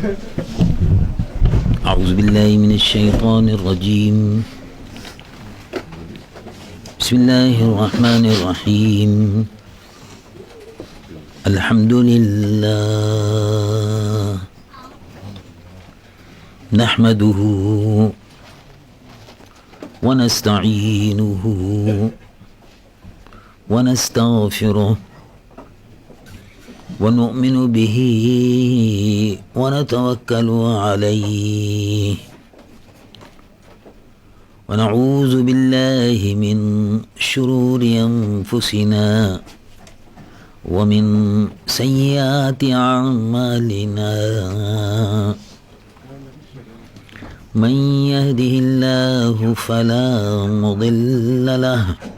أعوذ بالله من الشيطان الرجيم. بسم الله الرحمن الرحيم. الحمد لله نحمده ونستعينه ونستغفره ونؤمن به ونتوكل عليه ونعوذ بالله من شرور أنفسنا ومن سيئات أعمالنا. من يهده الله فلا مضل له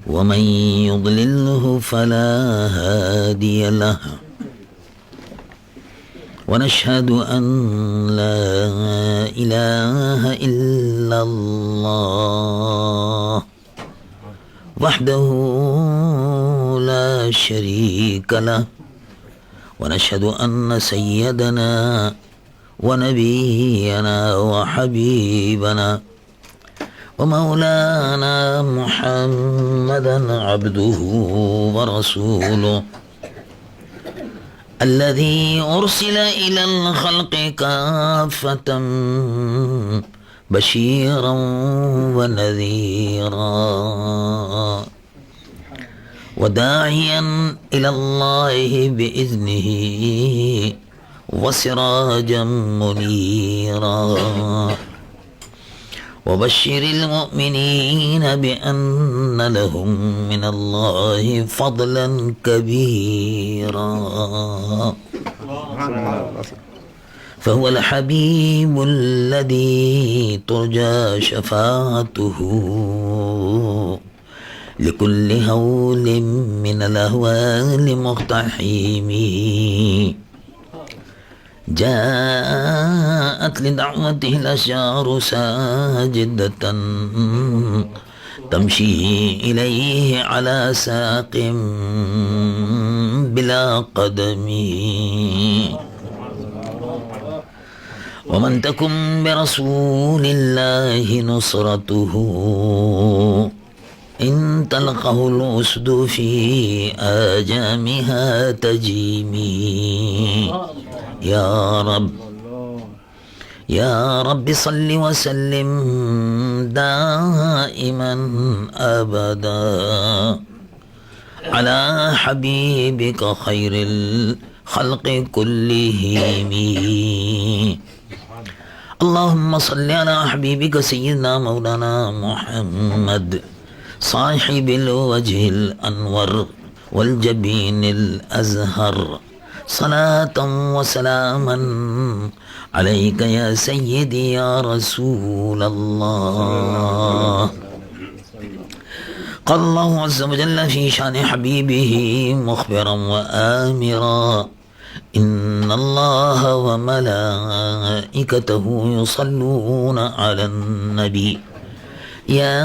ومن يضلله فلا هادي له. ونشهد أن لا إله إلا الله وحده لا شريك له. ونشهد أن سيدنا ونبينا وحبيبنا ومولانا محمدا عبده ورسوله الذي أرسل إلى الخلق كافة بشيرا ونذيرا وداعيا إلى الله بإذنه وسراجا منيرا. وبشر المؤمنين بأن لهم من الله فضلا كبيرا. فهو الحبيب الذي ترجى شفاعته لكل هول من الأهوال مقتحم. جاءت لدعوته الأشجار ساجدة تمشي إليه على ساق بلا قدم. ومن تكن برسول الله نصرته إن تلقه الأسد في آجامها تجيمي. يا رب صل وسلم دائما أبدا على حبيبك خير الخلق كلهم. اللهم صل على حبيبك سيدنا مولانا محمد صاحب الوجه الأنور والجبين الأزهر صلاة وسلاما عليك يا سيدي يا رسول الله. قال الله عز وجل في شان حبيبه مخبرا وآمرا إن الله وملائكته يصلون على النبي يا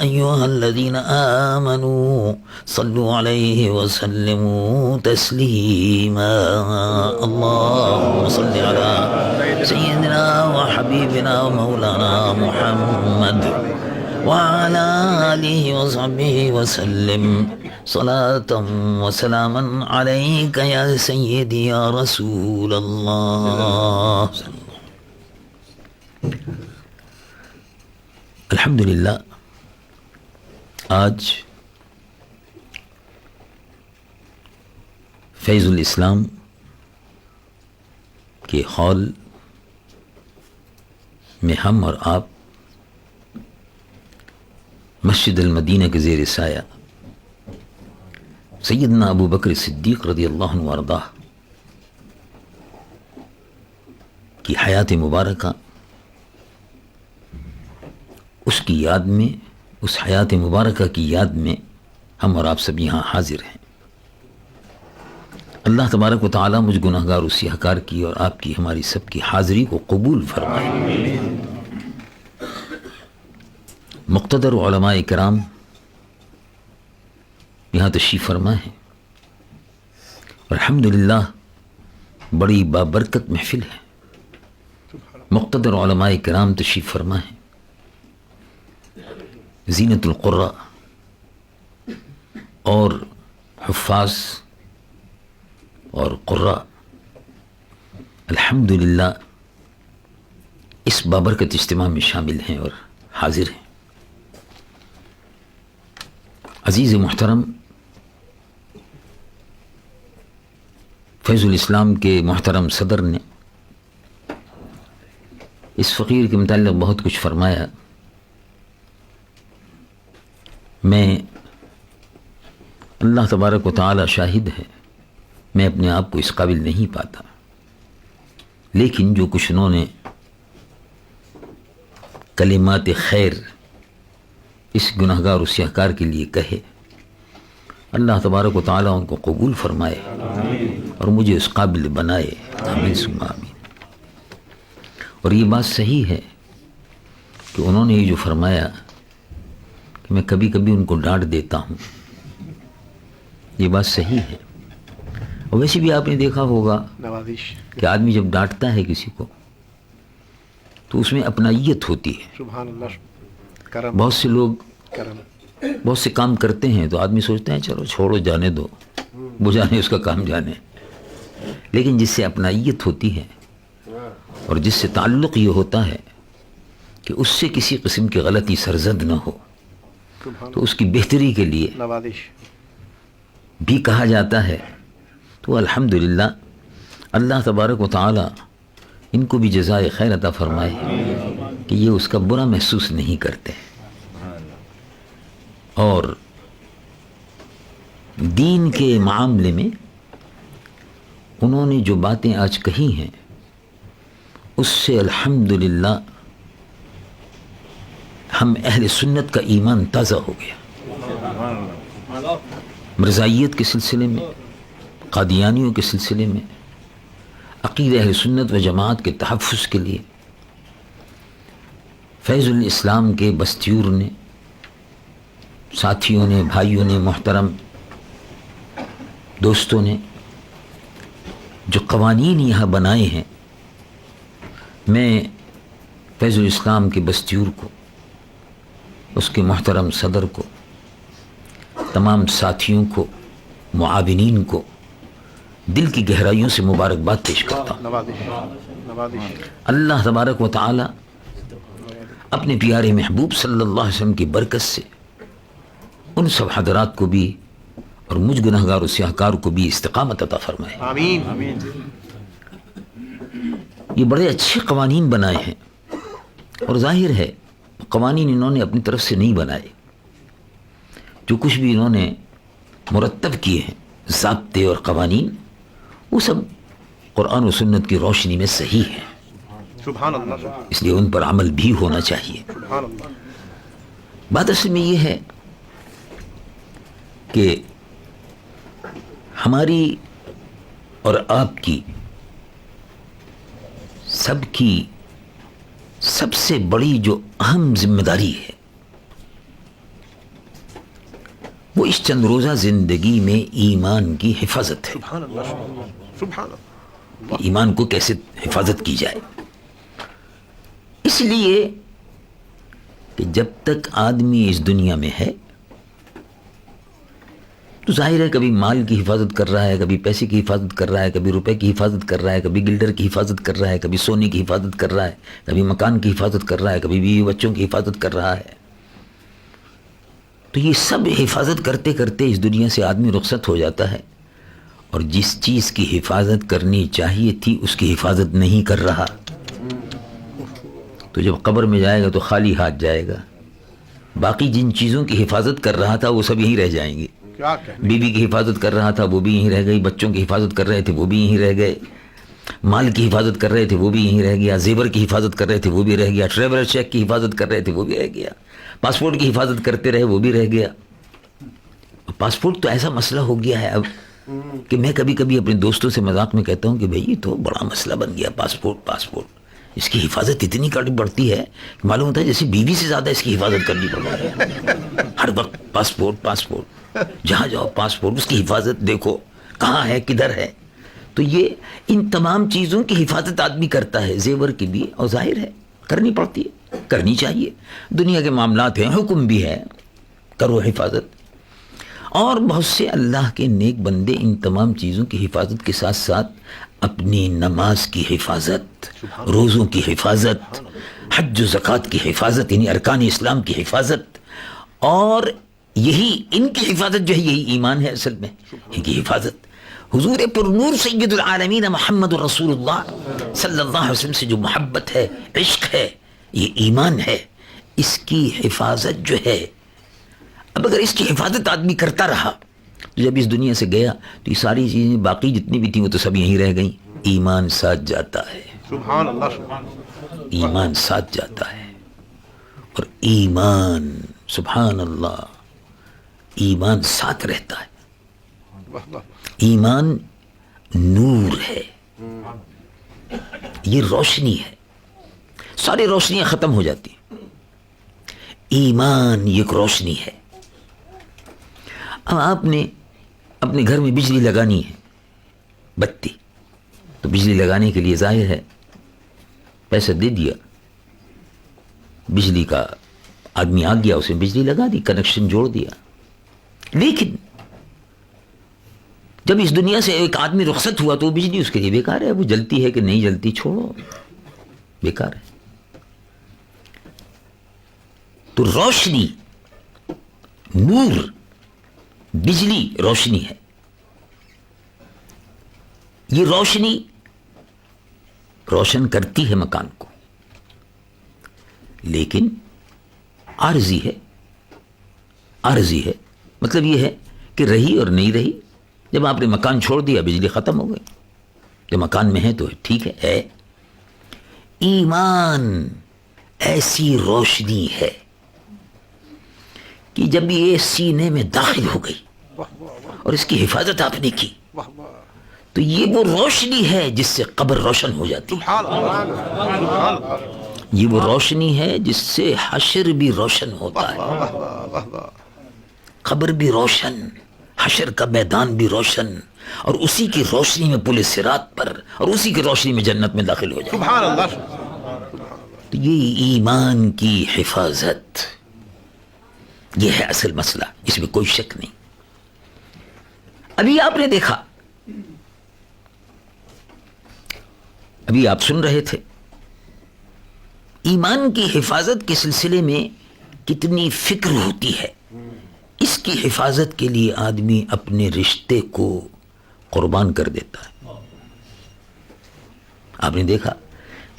أيها الذين آمنوا صلوا عليه وسلموا تسليما. اللهم صل على سيدنا وحبيبنا ومولانا محمد وعلى آله وصحبه وسلم صلاة وسلاما عليك يا سيدي يا رسول الله. الحمدللہ آج فیض الاسلام کے ہال میں ہم اور آپ مسجد المدینہ کے زیر سایہ سیدنا ابو بکر صدیق رضی اللہ عنہ وارضاہ کی حیات مبارکہ، اس کی یاد میں، اس حیات مبارکہ کی یاد میں ہم اور آپ سب یہاں حاضر ہیں۔ اللہ تبارک و تعالیٰ مجھ گناہ گار و سیاہ کار کی اور آپ کی، ہماری سب کی حاضری کو قبول فرمائے۔ مقتدر علماء کرام یہاں تشریف فرما ہے، الحمدللہ بڑی بابرکت محفل ہے. مقتدر علماء کرام تشریف فرما ہے. زینت القراء اور حفاظ اور قراء الحمدللہ اس بابرکت اجتماع میں شامل ہیں اور حاضر ہیں. عزیز محترم، فیض الاسلام کے محترم صدر نے اس فقیر کے متعلق بہت کچھ فرمایا. میں اللہ تبارک و تعالی شاہد ہے، میں اپنے آپ کو اس قابل نہیں پاتا، لیکن جو کچھ انہوں نے کلمات خیر اس گناہگار و سیاہکار کے لیے کہے، اللہ تبارک و تعالیٰ ان کو قبول فرمائے اور مجھے اس قابل بنائے. آمین ثم آمین. اور یہ بات صحیح ہے کہ انہوں نے یہ جو فرمایا کہ میں کبھی کبھی ان کو ڈانٹ دیتا ہوں، یہ بات صحیح ہے. اور ویسے بھی آپ نے دیکھا ہوگا کہ آدمی جب ڈانٹتا ہے کسی کو تو اس میں اپنائیت ہوتی ہے. سبحان اللہ. بہت سے لوگ بہت سے کام کرتے ہیں تو آدمی سوچتے ہیں چلو چھوڑو، جانے دو، وہ جانے، اس کا کام جانے. لیکن جس سے اپنائیت ہوتی ہے اور جس سے تعلق یہ ہوتا ہے کہ اس سے کسی قسم کی غلطی سرزد نہ ہو، تو اس کی بہتری کے لیے بھی کہا جاتا ہے. تو الحمدللہ اللہ تبارک و تعالی ان کو بھی جزائے خیر عطا فرمائے کہ یہ اس کا برا محسوس نہیں کرتے. اور دین کے معاملے میں انہوں نے جو باتیں آج کہی ہیں اس سے الحمدللہ ہم اہل سنت کا ایمان تازہ ہو گیا. مرزائیت کے سلسلے میں، قادیانیوں کے سلسلے میں، عقیدہ اہل سنت و جماعت کے تحفظ کے لیے فیض الاسلام کے بستیور نے، ساتھیوں نے، بھائیوں نے، محترم دوستوں نے جو قوانین یہاں بنائے ہیں، میں فیض الاسلام کے بستیور کو، اس کے محترم صدر کو، تمام ساتھیوں کو، معاونین کو دل کی گہرائیوں سے مبارکباد پیش کرتا ہوں. اللہ تبارک و تعالی اپنے پیارے محبوب صلی اللہ علیہ وسلم کی برکت سے ان سب حضرات کو بھی اور مجھ گناہگار و سیاہکار کو بھی استقامت عطا فرمائے. آمین. یہ بڑے اچھے قوانین بنائے ہیں اور ظاہر ہے قوانین انہوں نے اپنی طرف سے نہیں بنائے. جو کچھ بھی انہوں نے مرتب کیے ہیں ضابطے اور قوانین، وہ سب قرآن و سنت کی روشنی میں صحیح ہیں. سبحان اللہ. اس لیے ان پر عمل بھی ہونا چاہیے. سبحان اللہ. بات اصل میں یہ ہے کہ ہماری اور آپ کی سب کی سب سے بڑی جو اہم ذمہ داری ہے وہ اس چند روزہ زندگی میں ایمان کی حفاظت ہے. سبحان اللہ. سبحان اللہ. ایمان کو کیسے حفاظت کی جائے. اس لیے کہ جب تک آدمی اس دنیا میں ہے تو ظاہر ہے کبھی مال کی حفاظت کر رہا ہے، کبھی پیسے کی حفاظت کر رہا ہے، کبھی روپے کی حفاظت کر رہا ہے، کبھی گلڈر کی حفاظت کر رہا ہے، کبھی سونے کی حفاظت کر رہا ہے، کبھی مکان کی حفاظت کر رہا ہے، کبھی بیوی بچوں کی حفاظت کر رہا ہے. تو یہ سب حفاظت کرتے کرتے اس دنیا سے آدمی رخصت ہو جاتا ہے اور جس چیز کی حفاظت کرنی چاہیے تھی اس کی حفاظت نہیں کر رہا. تو جب قبر میں جائے گا تو خالی ہاتھ جائے گا. باقی جن چیزوں کی حفاظت کر رہا تھا وہ سب یہیں رہ جائیں گے. بیوی کی حفاظت کر رہا تھا وہ بھی یہیں رہ گئی، بچوں کی حفاظت کر رہے تھے وہ بھی یہیں رہ گئے، مال کی حفاظت کر رہے تھے وہ بھی یہیں رہ گیا، زیور کی حفاظت کر رہے تھے وہ بھی رہ گیا، ٹریولر چیک کی حفاظت کر رہے تھے وہ بھی رہ گیا، پاسپورٹ کی حفاظت کرتے رہے وہ بھی رہ گیا. پاسپورٹ تو ایسا مسئلہ ہو گیا ہے اب کہ میں کبھی کبھی اپنے دوستوں سے مذاق میں کہتا ہوں کہ بھائی یہ تو بڑا مسئلہ بن گیا پاسپورٹ. اس کی حفاظت اتنی کرنی پڑتی ہے کہ معلوم ہوتا ہے جیسے بیوی سے زیادہ اس کی حفاظت کرنی پڑتی ہے. ہر وقت پاسپورٹ، جہاں جاؤ پاسپورٹ، اس کی حفاظت دیکھو کہاں ہے، کدھر ہے. تو یہ ان تمام چیزوں کی حفاظت آدمی کرتا ہے، زیور کی بھی، اور ظاہر ہے کرنی پڑتی ہے، کرنی چاہیے، دنیا کے معاملات ہیں، حکم بھی ہے کرو حفاظت. اور بہت سے اللہ کے نیک بندے ان تمام چیزوں کی حفاظت کے ساتھ ساتھ اپنی نماز کی حفاظت، روزوں کی حفاظت، حج و زکوٰۃ کی حفاظت، یعنی ارکان اسلام کی حفاظت، اور یہی ان کی حفاظت جو ہے یہی ایمان ہے اصل میں، ان کی حفاظت. حضور پر نور سید العالمین محمد رسول اللہ صلی اللہ علیہ وسلم سے جو محبت ہے، عشق ہے، یہ ایمان ہے، اس کی حفاظت جو ہے. اب اگر اس کی حفاظت آدمی کرتا رہا تو جب اس دنیا سے گیا تو یہ ساری چیزیں باقی جتنی بھی تھیں وہ تو سب یہیں رہ گئیں. ایمان ساتھ جاتا ہے، سبحان اللہ سبحان اللہ. ایمان ساتھ جاتا ہے. اور ایمان، سبحان اللہ، ایمان ساتھ رہتا ہے. واہ واہ. ایمان نور ہے، یہ روشنی ہے، ساری روشنیاں ختم ہو جاتی ہیں. ایمان یہ ایک روشنی ہے. اب آپ نے اپنے گھر میں بجلی لگانی ہے، بتی، تو بجلی لگانے کے لیے ظاہر ہے پیسہ دے دیا، بجلی کا آدمی آ گیا، اسے بجلی لگا دی، کنیکشن جوڑ دیا. لیکن جب اس دنیا سے ایک آدمی رخصت ہوا تو وہ بجلی اس کے لیے بیکار ہے. وہ جلتی ہے کہ نہیں جلتی چھوڑو، بیکار ہے. تو روشنی، نور، بجلی روشنی ہے. یہ روشنی روشن کرتی ہے مکان کو، لیکن عارضی ہے. عارضی ہے مطلب یہ ہے کہ رہی اور نہیں رہی. جب آپ نے مکان چھوڑ دیا بجلی ختم ہو گئی. جو مکان میں ہے تو ٹھیک ہے. ایمان ایسی روشنی ہے کہ جب یہ سینے میں داخل ہو گئی اور اس کی حفاظت آپ نے کی تو یہ وہ روشنی ہے جس سے قبر روشن ہو جاتی ہے. سبحان اللہ سبحان اللہ. یہ وہ روشنی ہے جس سے حشر بھی روشن ہوتا ہے. واہ واہ واہ واہ. قبر بھی روشن، حشر کا میدان بھی روشن، اور اسی کی روشنی میں پل صراط پر، اور اسی کی روشنی میں جنت میں داخل ہو جائے. سبحان اللہ سبحان اللہ. تو یہ ایمان کی حفاظت، یہ ہے اصل مسئلہ، اس میں کوئی شک نہیں. ابھی آپ نے دیکھا، ابھی آپ سن رہے تھے، ایمان کی حفاظت کے سلسلے میں کتنی فکر ہوتی ہے. اس کی حفاظت کے لیے آدمی اپنے رشتے کو قربان کر دیتا ہے. آپ نے دیکھا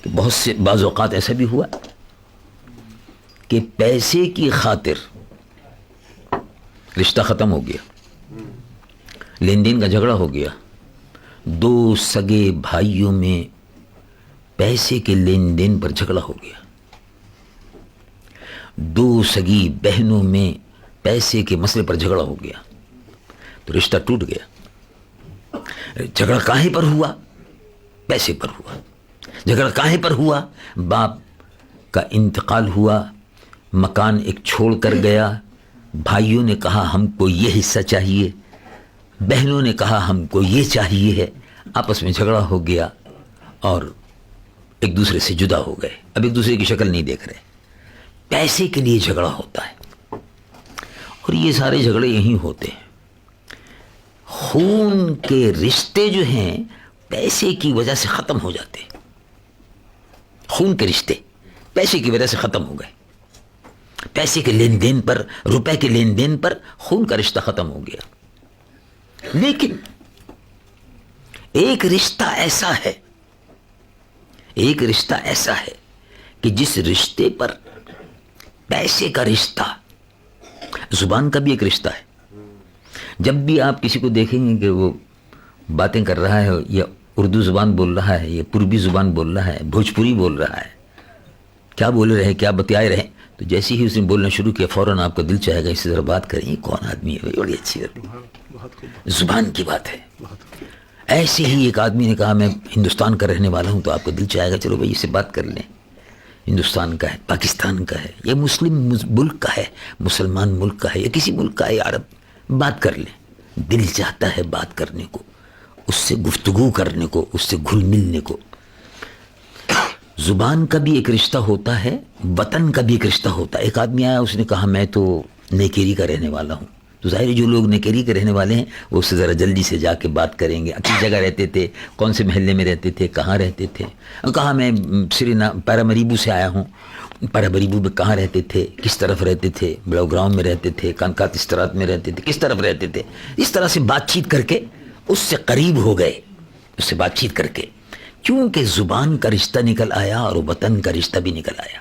کہ بہت سے بعض اوقات ایسا بھی ہوا کہ پیسے کی خاطر رشتہ ختم ہو گیا، لین دین کا جھگڑا ہو گیا. دو سگے بھائیوں میں پیسے کے لین دین پر جھگڑا ہو گیا. دو سگی بہنوں میں پیسے کے مسئلے پر جھگڑا ہو گیا تو رشتہ ٹوٹ گیا. جھگڑا کاہے پر ہوا؟ پیسے پر ہوا. جھگڑا کاہے پر ہوا؟ باپ کا انتقال ہوا، مکان ایک چھوڑ کر گیا. بھائیوں نے کہا ہم کو یہ حصہ چاہیے، بہنوں نے کہا ہم کو یہ چاہیے ہے. آپس میں جھگڑا ہو گیا اور ایک دوسرے سے جدا ہو گئے. اب ایک دوسرے کی شکل نہیں دیکھ رہے. پیسے کے لیے جھگڑا ہوتا ہے. اور یہ سارے جھگڑے یہیں ہوتے ہیں. خون کے رشتے جو ہیں پیسے کی وجہ سے ختم ہو جاتے ہیں. خون کے رشتے پیسے کی وجہ سے ختم ہو گئے. پیسے کے لین دین پر، روپے کے لین دین پر خون کا رشتہ ختم ہو گیا. لیکن ایک رشتہ ایسا ہے، ایک رشتہ ایسا ہے کہ جس رشتے پر پیسے کا رشتہ، زبان کا بھی ایک رشتہ ہے. جب بھی آپ کسی کو دیکھیں گے کہ وہ باتیں کر رہا ہے، یا اردو زبان بول رہا ہے، یا پوربی زبان بول رہا ہے، بھوجپوری بول رہا ہے، کیا بول رہے ہیں، کیا بتائے رہے، تو جیسے ہی اس نے بولنا شروع کیا فوراً آپ کا دل چاہے گا اس سے ذرا بات کریں. یہ کون آدمی ہے؟ بڑی اچھی زبان کی بات ہے. ایسے ہی ایک آدمی نے کہا میں ہندوستان کا رہنے والا ہوں، تو آپ کو دل چاہے گا چلو بھائی اس سے بات کر لیں. ہندوستان کا ہے، پاکستان کا ہے، یا مسلم ملک کا ہے، مسلمان ملک کا ہے، یا کسی ملک کا ہے عرب، بات کر لیں. دل چاہتا ہے بات کرنے کو. اس سے گفتگو کرنے کو، اس سے گھل ملنے کو. زبان کا بھی ایک رشتہ ہوتا ہے، وطن کا بھی ایک رشتہ ہوتا ہے. ایک آدمی آیا، اس نے کہا میں تو نیکیری کا رہنے والا ہوں. تو ظاہر ہے جو لوگ نیکیری کے رہنے والے ہیں وہ اس سے ذرا جلدی سے جا کے بات کریں گے. اچھی جگہ رہتے تھے، کون سے محلے میں رہتے تھے، کہاں رہتے تھے. کہا میں پیرامریبو سے آیا ہوں. پیرامریبو میں کہاں رہتے تھے، کس طرف رہتے تھے، بڑو گراؤنڈ میں رہتے تھے، کانکات استرات میں رہتے تھے، کس طرف رہتے تھے. اس طرح سے بات چیت کر کے اس سے قریب ہو گئے، اس سے بات چیت کر کے. کیونکہ زبان کا رشتہ نکل آیا اور وطن کا رشتہ بھی نکل آیا.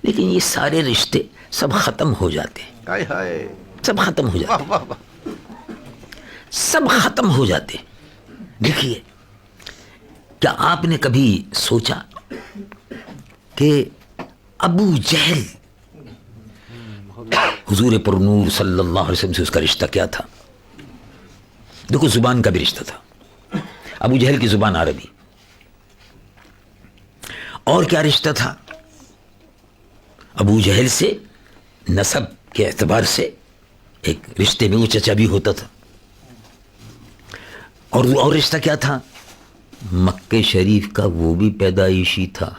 لیکن یہ سارے رشتے سب ختم ہو جاتے ہیں، ہائے ہائے، سب ختم ہو جاتے واہ ہیں، واہ واہ، سب ختم ہو جاتے ہیں. دیکھیے، کیا آپ نے کبھی سوچا کہ ابو جہل حضور پر نور صلی اللہ علیہ وسلم سے اس کا رشتہ کیا تھا؟ دیکھو، زبان کا بھی رشتہ تھا. ابو جہل کی زبان عربی. اور کیا رشتہ تھا؟ ابو جہل سے نسب کے اعتبار سے ایک رشتے میں وہ چچا بھی ہوتا تھا. اور رشتہ کیا تھا؟ مکہ شریف کا وہ بھی پیدائشی تھا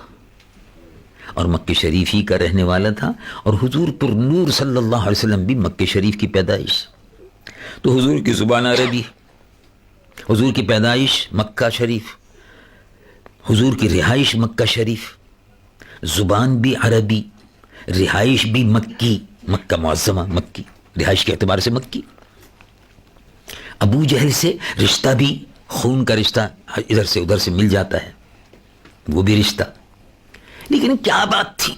اور مکہ شریف ہی کا رہنے والا تھا. اور حضور پر نور صلی اللہ علیہ وسلم بھی مکہ شریف کی پیدائش. تو حضور کی زبان عربی، حضور کی پیدائش مکہ شریف، حضور کی رہائش مکہ شریف، زبان بھی عربی، رہائش بھی مکی، مکہ معظمہ مکی، رہائش کے اعتبار سے مکی. ابو جہل سے رشتہ بھی خون کا رشتہ ادھر سے ادھر سے مل جاتا ہے، وہ بھی رشتہ. لیکن کیا بات تھی،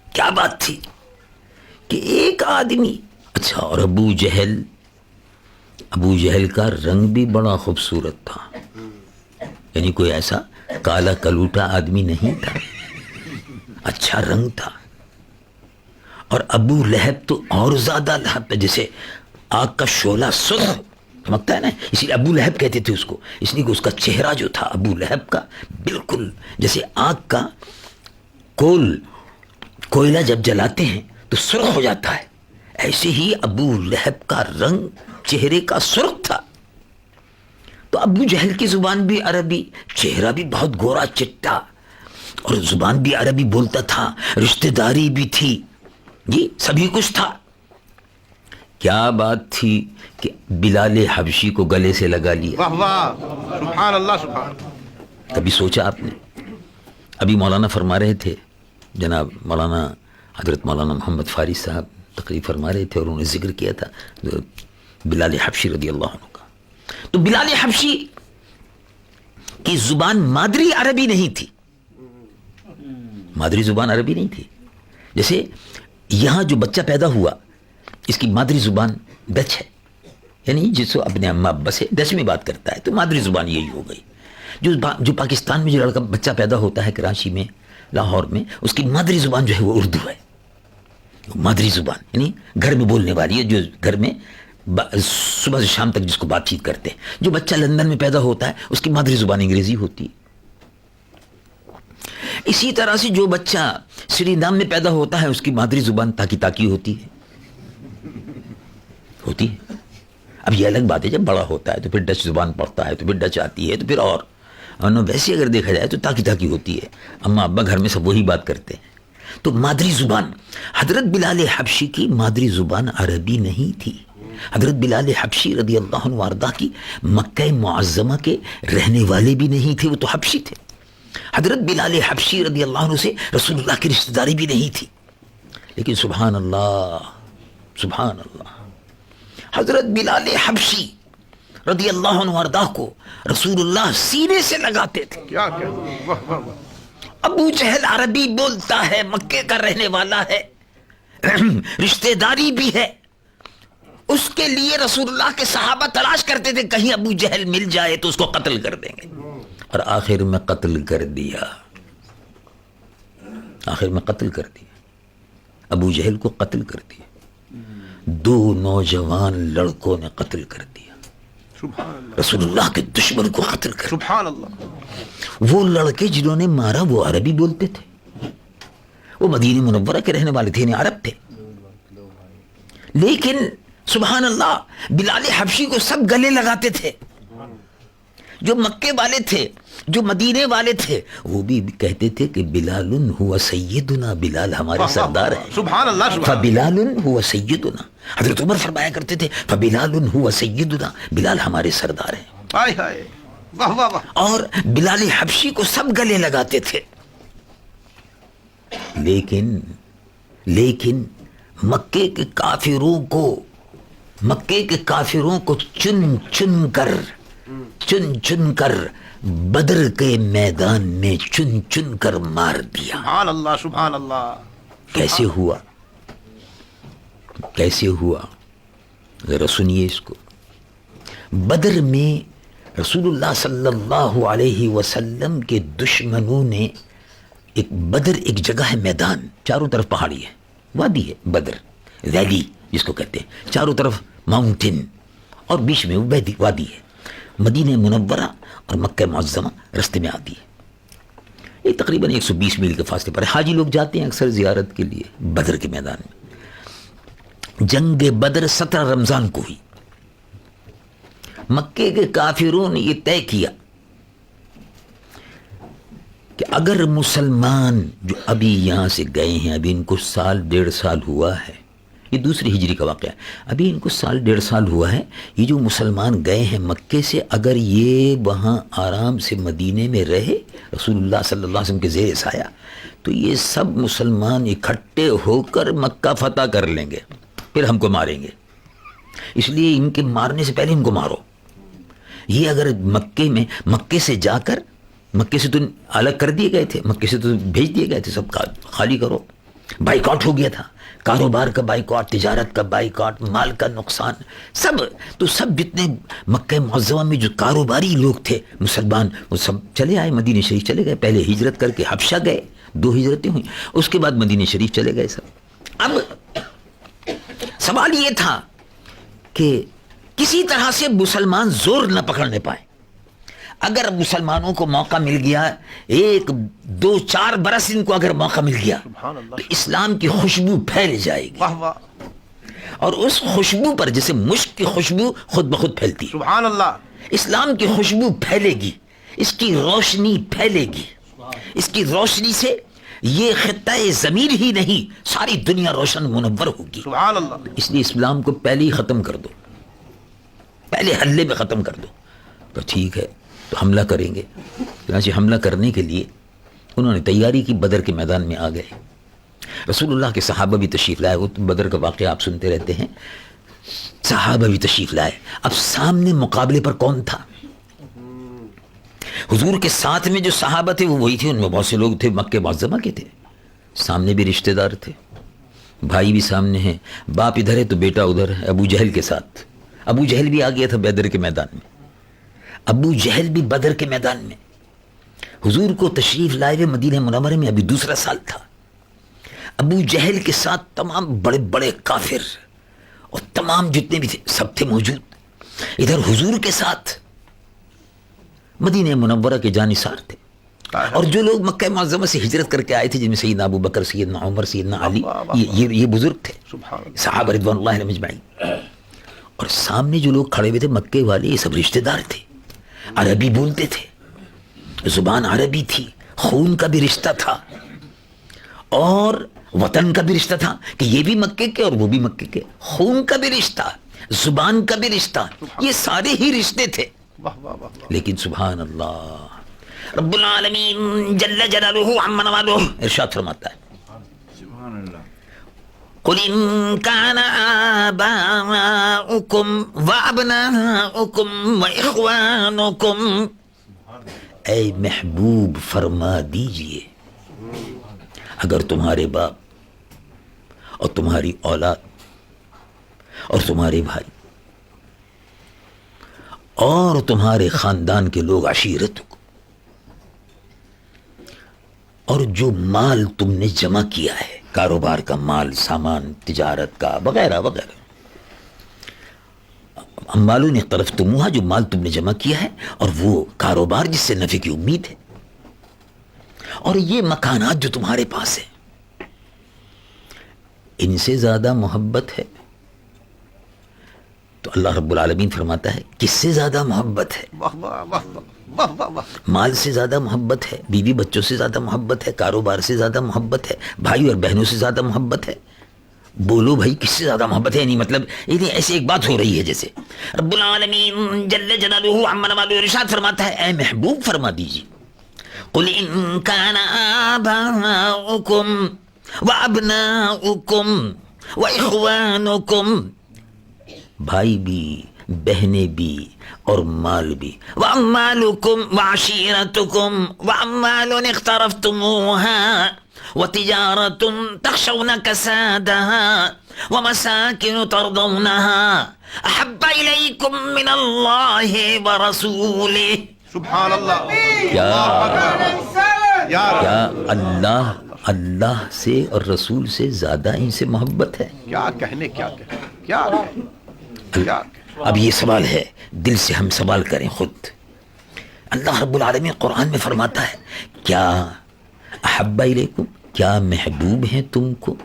کیا بات تھی کہ ایک آدمی، اچھا، اور ابو جہل کا رنگ بھی بڑا خوبصورت تھا. یعنی کوئی ایسا کالا کلوٹا آدمی نہیں تھا، اچھا رنگ تھا. اور ابو لہب تو اور زیادہ لہب، جیسے آگ کا شعلہ سرخ چمکتا ہے نا، اسی لیے ابو لہب کہتے تھے اس کو. اس لیے کہ اس کا چہرہ جو تھا ابو لہب کا بالکل جیسے آگ کا کوئلہ جب جلاتے ہیں تو سرخ ہو جاتا ہے، ایسے ہی ابو لہب کا رنگ چہرے کا سرخ تھا. تو ابو جہل کی زبان بھی عربی، چہرہ بھی بہت گورا چٹا، اور زبان بھی عربی بولتا تھا، رشتہ داری بھی تھی، جی سبھی کچھ تھا. کیا بات تھی کہ بلال حبشی کو گلے سے لگا لیا. واہ واہ، سبحان اللہ سبحان. کبھی سوچا آپ نے؟ ابھی مولانا فرما رہے تھے، جناب مولانا حضرت مولانا محمد فارس صاحب تقریر فرما رہے تھے اور انہوں نے ذکر کیا تھا بلال حبشی رضی اللہ عنہ کا. تو بلال حبشی کی زبان مادری عربی نہیں تھی، مادری زبان عربی نہیں تھی. جیسے یہاں جو بچہ پیدا ہوا اس کی مادری زبان ڈچ ہے، یعنی جس کو اپنے اماں ابا سے ڈچ میں بات کرتا ہے، تو مادری زبان یہی ہو گئی. جو پاکستان میں جو لڑکا بچہ پیدا ہوتا ہے کراچی میں، لاہور میں، اس کی مادری زبان جو ہے وہ اردو ہے. مادری زبان یعنی گھر میں بولنے والی ہے، جو گھر میں صبح سے شام تک جس کو بات چیت کرتے ہیں. جو بچہ لندن میں پیدا ہوتا ہے اس کی مادری زبان انگریزی ہوتی ہے. اسی طرح سے جو بچہ سری نام میں پیدا ہوتا ہے اس کی مادری زبان تاکی تاکی ہوتی ہے. اب یہ الگ بات ہے، جب بڑا ہوتا ہے تو پھر ڈچ زبان پڑھتا ہے تو پھر ڈچ آتی ہے تو پھر اور ویسے اگر دیکھا جائے تو تاکی تاکی ہوتی ہے. اما ابا گھر میں سب وہی بات کرتے ہیں. تو مادری زبان حضرت بلال حبشی کی مادری زبان عربی نہیں تھی. حضرت بلال حبشی رضی اللہ عنہ وارضہ کی مکہ معظمہ کے رہنے والے بھی نہیں تھے، وہ تو حبشی تھے. حضرت بلال حبشی رضی اللہ عنہ سے رسول اللہ کی رشتہ داری بھی نہیں تھی. لیکن سبحان اللہ، سبحان اللہ، حضرت بلال حبشی رضی اللہ عنہ وارضہ کو رسول اللہ سینے سے لگاتے تھے. کیا کیا، واہ واہ واہ. ابو جہل عربی بولتا ہے، مکے کا رہنے والا ہے، رشتہ داری بھی ہے. اس کے لیے رسول اللہ کے صحابہ تلاش کرتے تھے کہیں ابو جہل مل جائے تو اس کو قتل کر دیں گے. اور آخر میں قتل کر دیا، آخر میں قتل کر دیا، ابو جہل کو قتل کر دیا. 2 نوجوان لڑکوں نے قتل کر دیا، سبحان اللہ، رسول اللہ کے دشمن کو قتل کر دیا. سبحان اللہ. وہ لڑکے جنہوں نے مارا وہ عربی بولتے تھے، وہ مدینہ منورہ کے رہنے والے تھے، یعنی عرب تھے. لیکن سبحان اللہ. بلال حبشی کو سب گلے لگاتے تھے. جو مکے والے تھے, جو مدینے والے تھے, وہ بھی کہتے تھے کہ بلال ہوا سیدنا, بلال ہمارے سردار ہیں. سبحان اللہ سبحان فبلال ہوا سیدنا. حضرت عمر فرمایا کرتے تھے فبلال ہوا سیدنا, بلال ہمارے سردار ہیں. ہائے ہائے واہ واہ واہ. اور بلال حبشی کو سب گلے لگاتے تھے. لیکن مکے کے کافروں کو چن چن کر بدر کے میدان میں چن کر مار دیا. سبحان اللہ سبحان اللہ. کیسے ہوا ذرا سنیے اس کو. بدر میں رسول اللہ صلی اللہ علیہ وسلم کے دشمنوں نے ایک جگہ ہے, میدان, چاروں طرف پہاڑی ہے, وادی ہے, بدر ویلی جس کو کہتے ہیں, چاروں طرف ماؤنٹین اور بیچ میں وادی ہے. مدینہ منورہ اور مکہ معظمہ رستے میں آتی ہے. یہ تقریباً 120 میل کے فاصلے پر ہے. حاجی لوگ جاتے ہیں اکثر زیارت کے لیے بدر کے میدان میں. جنگ بدر 17 رمضان کو ہوئی. مکے کے کافروں نے یہ طے کیا کہ اگر مسلمان جو ابھی یہاں سے گئے ہیں, ابھی ان کو 1.5 سال ہوا ہے, یہ دوسری ہجری کا واقعہ ہے, ابھی ان کو 1.5 سال ہوا ہے, یہ جو مسلمان گئے ہیں مکے سے, اگر یہ وہاں آرام سے مدینے میں رہے رسول اللہ صلی اللہ علیہ وسلم کے زیر سایہ, تو یہ سب مسلمان اکٹھے ہو کر مکہ فتح کر لیں گے, پھر ہم کو ماریں گے. اس لیے ان کے مارنے سے پہلے ان کو مارو. یہ اگر مکے سے جا کر, مکے سے تو الگ کر دیے گئے تھے, مکے سے تو بھیج دیے گئے تھے, سب خالی کرو. بائیکاٹ ہو گیا تھا, کاروبار کا بائیکاٹ, تجارت کا بائیکاٹ, مال کا نقصان, سب جتنے مکہ معظمہ میں جو کاروباری لوگ تھے مسلمان, وہ سب چلے آئے, مدینہ شریف چلے گئے. پہلے ہجرت کر کے حبشہ گئے, 2 ہجرتیں ہوئیں, اس کے بعد مدینہ شریف چلے گئے سب. اب سوال یہ تھا کہ کسی طرح سے مسلمان زور نہ پکڑنے پائے. اگر مسلمانوں کو موقع مل گیا, 1 2 4 برس ان کو اگر موقع مل گیا, تو اسلام کی خوشبو پھیل جائے گی. واہ واہ. اور اس خوشبو پر, جیسے مشک کی خوشبو خود بخود پھیلتی, سبحان اللہ. اسلام کی خوشبو پھیلے گی, اس کی روشنی پھیلے گی. اس کی روشنی سے یہ خطہ زمین ہی نہیں, ساری دنیا روشن منور ہوگی. سبحان اللہ. اس لیے اسلام کو پہلے ہی ختم کر دو, پہلے حلے میں ختم کر دو. تو ٹھیک ہے, تو حملہ کریں گے. چنانچہ حملہ کرنے کے لیے انہوں نے تیاری کی, بدر کے میدان میں آ گئے. رسول اللہ کے صحابہ بھی تشریف لائے. وہ بدر کا واقعہ آپ سنتے رہتے ہیں, صحابہ بھی تشریف لائے. اب سامنے مقابلے پر کون تھا؟ حضور کے ساتھ میں جو صحابہ تھے وہ وہی تھے, ان میں بہت سے لوگ تھے مکہ معظمہ کے تھے. سامنے بھی رشتہ دار تھے, بھائی بھی سامنے ہیں, باپ ادھر ہے تو بیٹا ادھر ہے, ابو جہل کے ساتھ. ابو جہل بھی آ گیا تھا بدر کے میدان میں. ابو جہل بھی بدر کے میدان میں. حضور کو تشریف لائے ہوئے مدینہ منورہ میں ابھی 2 سال تھا. ابو جہل کے ساتھ تمام بڑے بڑے کافر اور تمام جتنے بھی تھے سب تھے موجود. ادھر حضور کے ساتھ مدینہ منورہ کے جانثار تھے. اور جو لوگ مکہ معظمہ سے ہجرت کر کے آئے تھے, جن میں سیدنا ابو بکر, سیدنا عمر, سیدنا علی, یہ بزرگ تھے, صحابہ رضوان اللہ علیہم اجمعین. اور سامنے جو لوگ کھڑے ہوئے تھے مکے والے, یہ سب رشتہ دار تھے, عربی بولتے تھے, زبان عربی تھی, خون کا بھی رشتہ تھا اور وطن کا بھی رشتہ تھا کہ یہ بھی مکے کے اور وہ بھی مکے کے. خون کا بھی رشتہ, زبان کا بھی رشتہ, یہ سارے ہی رشتے تھے. لیکن سبحان اللہ, رب العالمین جل جلالہ عما نوالہ ارشاد فرماتا ہے, قل ان كان آباؤكم وابناؤكم واخوانكم, اے محبوب فرما دیجئے اگر تمہارے باپ اور تمہاری اولاد اور تمہارے بھائی اور تمہارے خاندان کے لوگ, عشیرت کو, اور جو مال تم نے جمع کیا ہے, کاروبار کا مال, سامان, تجارت کا وغیرہ وغیرہ, اموالون اقترفتموها, جو مال تم نے جمع کیا ہے, اور وہ کاروبار جس سے نفع کی امید ہے, اور یہ مکانات جو تمہارے پاس ہیں, ان سے زیادہ محبت ہے تو اللہ رب العالمین فرماتا ہے کس سے زیادہ محبت ہے؟ واہ واہ واہ واہ واہ واہ. مال سے زیادہ محبت ہے، بیوی بچوں سے زیادہ محبت ہے، کاروبار سے زیادہ محبت ہے، بھائی اور بہنوں سے زیادہ محبت ہے. بولو بھائی کس سے زیادہ محبت ہے؟ نہیں مطلب یہ ایسی ایک بات ہو رہی ہے جیسے رب العالمین جل جلالہ عما نوالہ ارشاد فرماتا ہے اے محبوب فرما دیجیے قل ان کان آباؤکم وابناؤکم واخوانکم، بھائی بھی بہنیں بھی اور مال بھی، واموالکم وعشیرتکم واموال اقترفتموها وتجارة تخشون كسادها ومساكن ترضونها أحب إليكم من الله ورسوله. سبحان اللہ. کیا یا اللہ سے اور رسول سے زیادہ ان سے محبت ہے؟ کیا کہنے کیا کہنے کیا کہنے کیا کہنے. اب یہ سوال ہے، دل سے ہم سوال کریں خود. اللہ رب العالمین قرآن میں فرماتا ہے کیا احب الیکم، کیا محبوب ہیں تم کو؟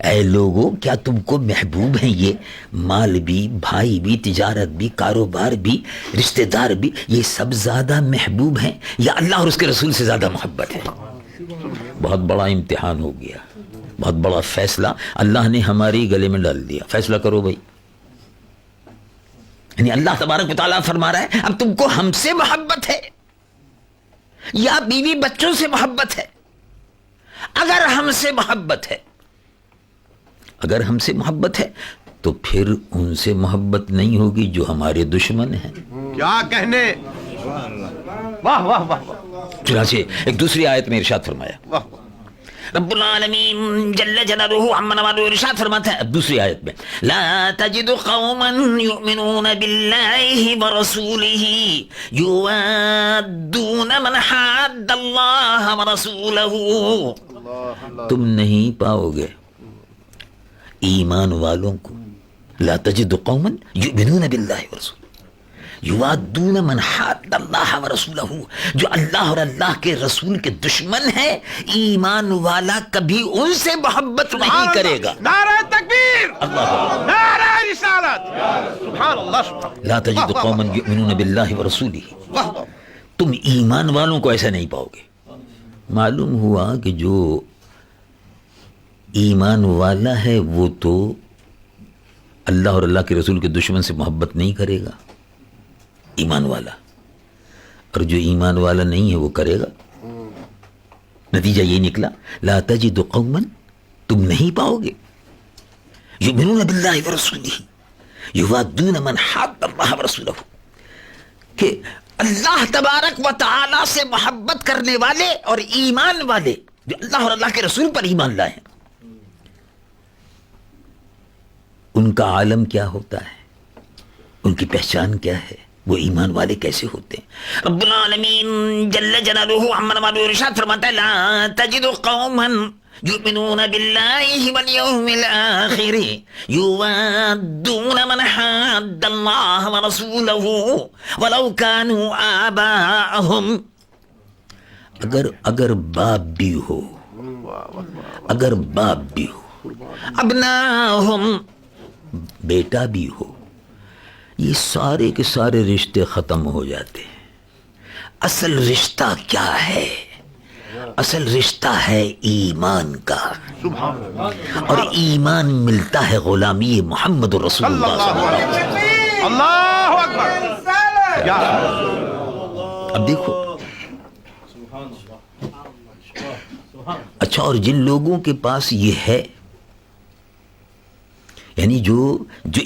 اے لوگو کیا تم کو محبوب ہیں یہ مال بھی، بھائی بھی، تجارت بھی، کاروبار بھی، رشتہ دار بھی، یہ سب زیادہ محبوب ہیں یا اللہ اور اس کے رسول سے زیادہ محبت ہے؟ بہت بڑا امتحان ہو گیا، بہت بڑا فیصلہ اللہ نے ہماری گلے میں ڈال دیا. فیصلہ کرو بھائی. یعنی اللہ تبارک و تعالیٰ فرما رہا ہے اب تم کو ہم سے محبت ہے یا بیوی بچوں سے محبت ہے؟ اگر ہم سے محبت ہے، اگر ہم سے محبت ہے تو پھر ان سے محبت نہیں ہوگی جو ہمارے دشمن ہیں. کیا کہنے. واہ واہ واہ. چنانچہ ایک دوسری آیت میں ارشاد فرمایا واہ. رب العالمین جل جلالہ عما نوالہ ارشاد فرماتا ہے دوسری آیت میں لا تجد قوما یؤمنون باللہ ورسولہ یوادون من حاد اللہ ورسولہ. تم نہیں پاؤ گے ایمان والوں کو، لا تجد قوما یؤمنون باللہ ورسولہ یوادون من حاد اللہ ورسولہ، جو اللہ اور اللہ کے رسول کے دشمن ہیں، ایمان والا کبھی ان سے محبت نہیں کرے گا. نعرہ تکبیر، نعرہ رسالت. سبحان اللہ سبحان. لا تجد قوما یؤمنون باللہ ورسولہ، تم ایمان والوں کو ایسا نہیں پاؤ گے. معلوم ہوا کہ جو ایمان والا ہے وہ تو اللہ اور اللہ کے رسول کے دشمن سے محبت نہیں کرے گا، ایمان والا، اور جو ایمان والا نہیں ہے وہ کرے گا. نتیجہ یہ نکلا لا تجد قوما، تم نہیں پاؤ گے یؤمنون باللہ ورسولہ یوادون من حاد اللہ ورسولہ، کہ اللہ تبارک و تعالی سے محبت کرنے والے اور ایمان والے جو اللہ اور اللہ کے رسول پر ایمان لائے ہیں، ان کا عالم کیا ہوتا ہے، ان کی پہچان کیا ہے، وہ ایمان والے کیسے ہوتے ہیں. رب العالمین جل جلالہ عما نوالہ ارشاد فرماتا ہے لا تجد قوما یؤمنون باللہ والیوم الآخر یوادون من حاد اللہ ورسولہ ولو کانوا آباءہم. اگر باپ بھی ہو، اگر باپ بھی ہو، ابناہم بیٹا بھی ہو، یہ سارے کے سارے رشتے ختم ہو جاتے ہیں. اصل رشتہ کیا ہے؟ اصل رشتہ ہے ایمان کا، اور ایمان ملتا ہے غلامی محمد رسول اللہ صلی اللہ علیہ وسلم. اللہ اکبر. اب دیکھو اچھا، اور جن لوگوں کے پاس یہ ہے، یعنی جو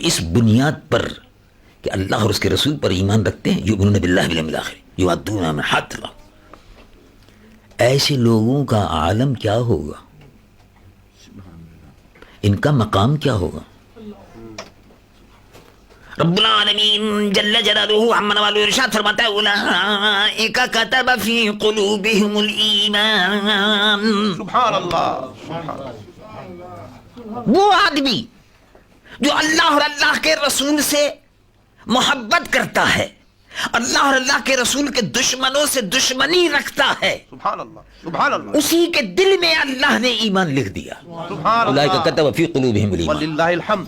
اس بنیاد پر کہ اللہ اور اس کے رسول پر ایمان رکھتے ہیں، یؤمنون باللہ والیوم الآخر یوادون من حاد اللہ، ایسے لوگوں کا عالم کیا ہوگا، ان کا مقام کیا ہوگا. رب العالمین جل جلالہ عما نوالہ ارشاد فرماتا ہے اولئک کتب فی قلوبہم الایمان. سبحان اللہ. وہ آدمی جو اللہ اور اللہ کے رسول سے محبت کرتا ہے، اللہ اور اللہ کے رسول کے دشمنوں سے دشمنی رکھتا ہے، سبحان اللہ سبحان اللہ. اسی کے دل میں اللہ نے ایمان لکھ دیا. سبحان اولئک اللہ. کتب فی قلوبہم الایمان. وللہ الحمد.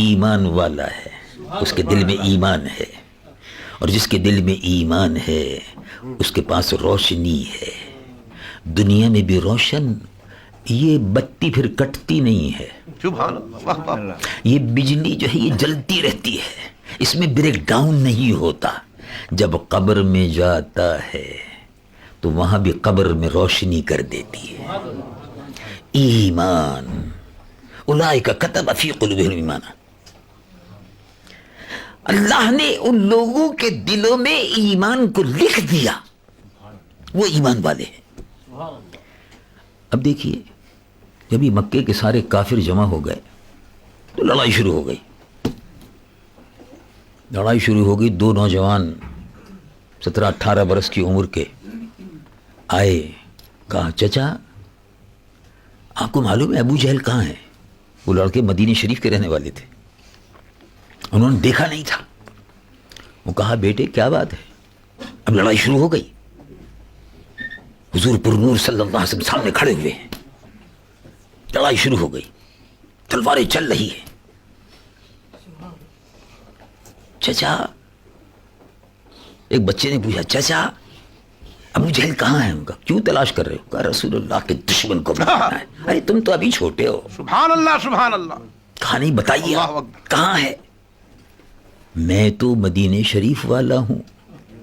ایمان والا ہے، اس کے دل میں ایمان ہے، اور جس کے دل میں ایمان ہے اس کے پاس روشنی ہے، دنیا میں بھی روشن، یہ بتی پھر کٹتی نہیں ہے، سبحان اللہ، واہ واہ، یہ بجلی جو ہے یہ جلتی رہتی ہے، اس میں بریک ڈاؤن نہیں ہوتا۔ جب قبر میں جاتا ہے تو وہاں بھی قبر میں روشنی کر دیتی ہے۔ ایمان، اولئک کتب فی قلوبہم ایمان، اللہ نے ان لوگوں کے دلوں میں ایمان کو لکھ دیا، وہ ایمان والے ہیں۔ اب دیکھیے، جب یہ مکے کے سارے کافر جمع ہو گئے تو لڑائی شروع ہو گئی، لڑائی شروع ہو گئی۔ دو نوجوان 17-18 برس کی عمر کے آئے، کہا چچا آپ کو معلوم ہے ابو جہل کہاں ہے؟ وہ لڑکے مدینہ شریف کے رہنے والے تھے، انہوں نے دیکھا نہیں تھا۔ وہ کہا بیٹے کیا بات ہے؟ اب لڑائی شروع ہو گئی، حضور پر نور صلی اللہ علیہ وسلم سامنے کھڑے ہوئے ہیں، لڑائی شروع ہو گئی، تلواریں چل رہی ہیں۔ چچا، ایک بچے نے پوچھا چچا ابو جہل کہاں ہے؟ ان کا کیوں تلاش کر رہے ہو؟ کہا رسول اللہ کے دشمن کو مارنا ہے۔ ارے تم تو ابھی چھوٹے ہو، سبحان اللہ، سبحان اللہ، کہا نہیں بتائیے اللہ اکبر، کہاں ہے؟ میں تو مدینہ شریف والا ہوں،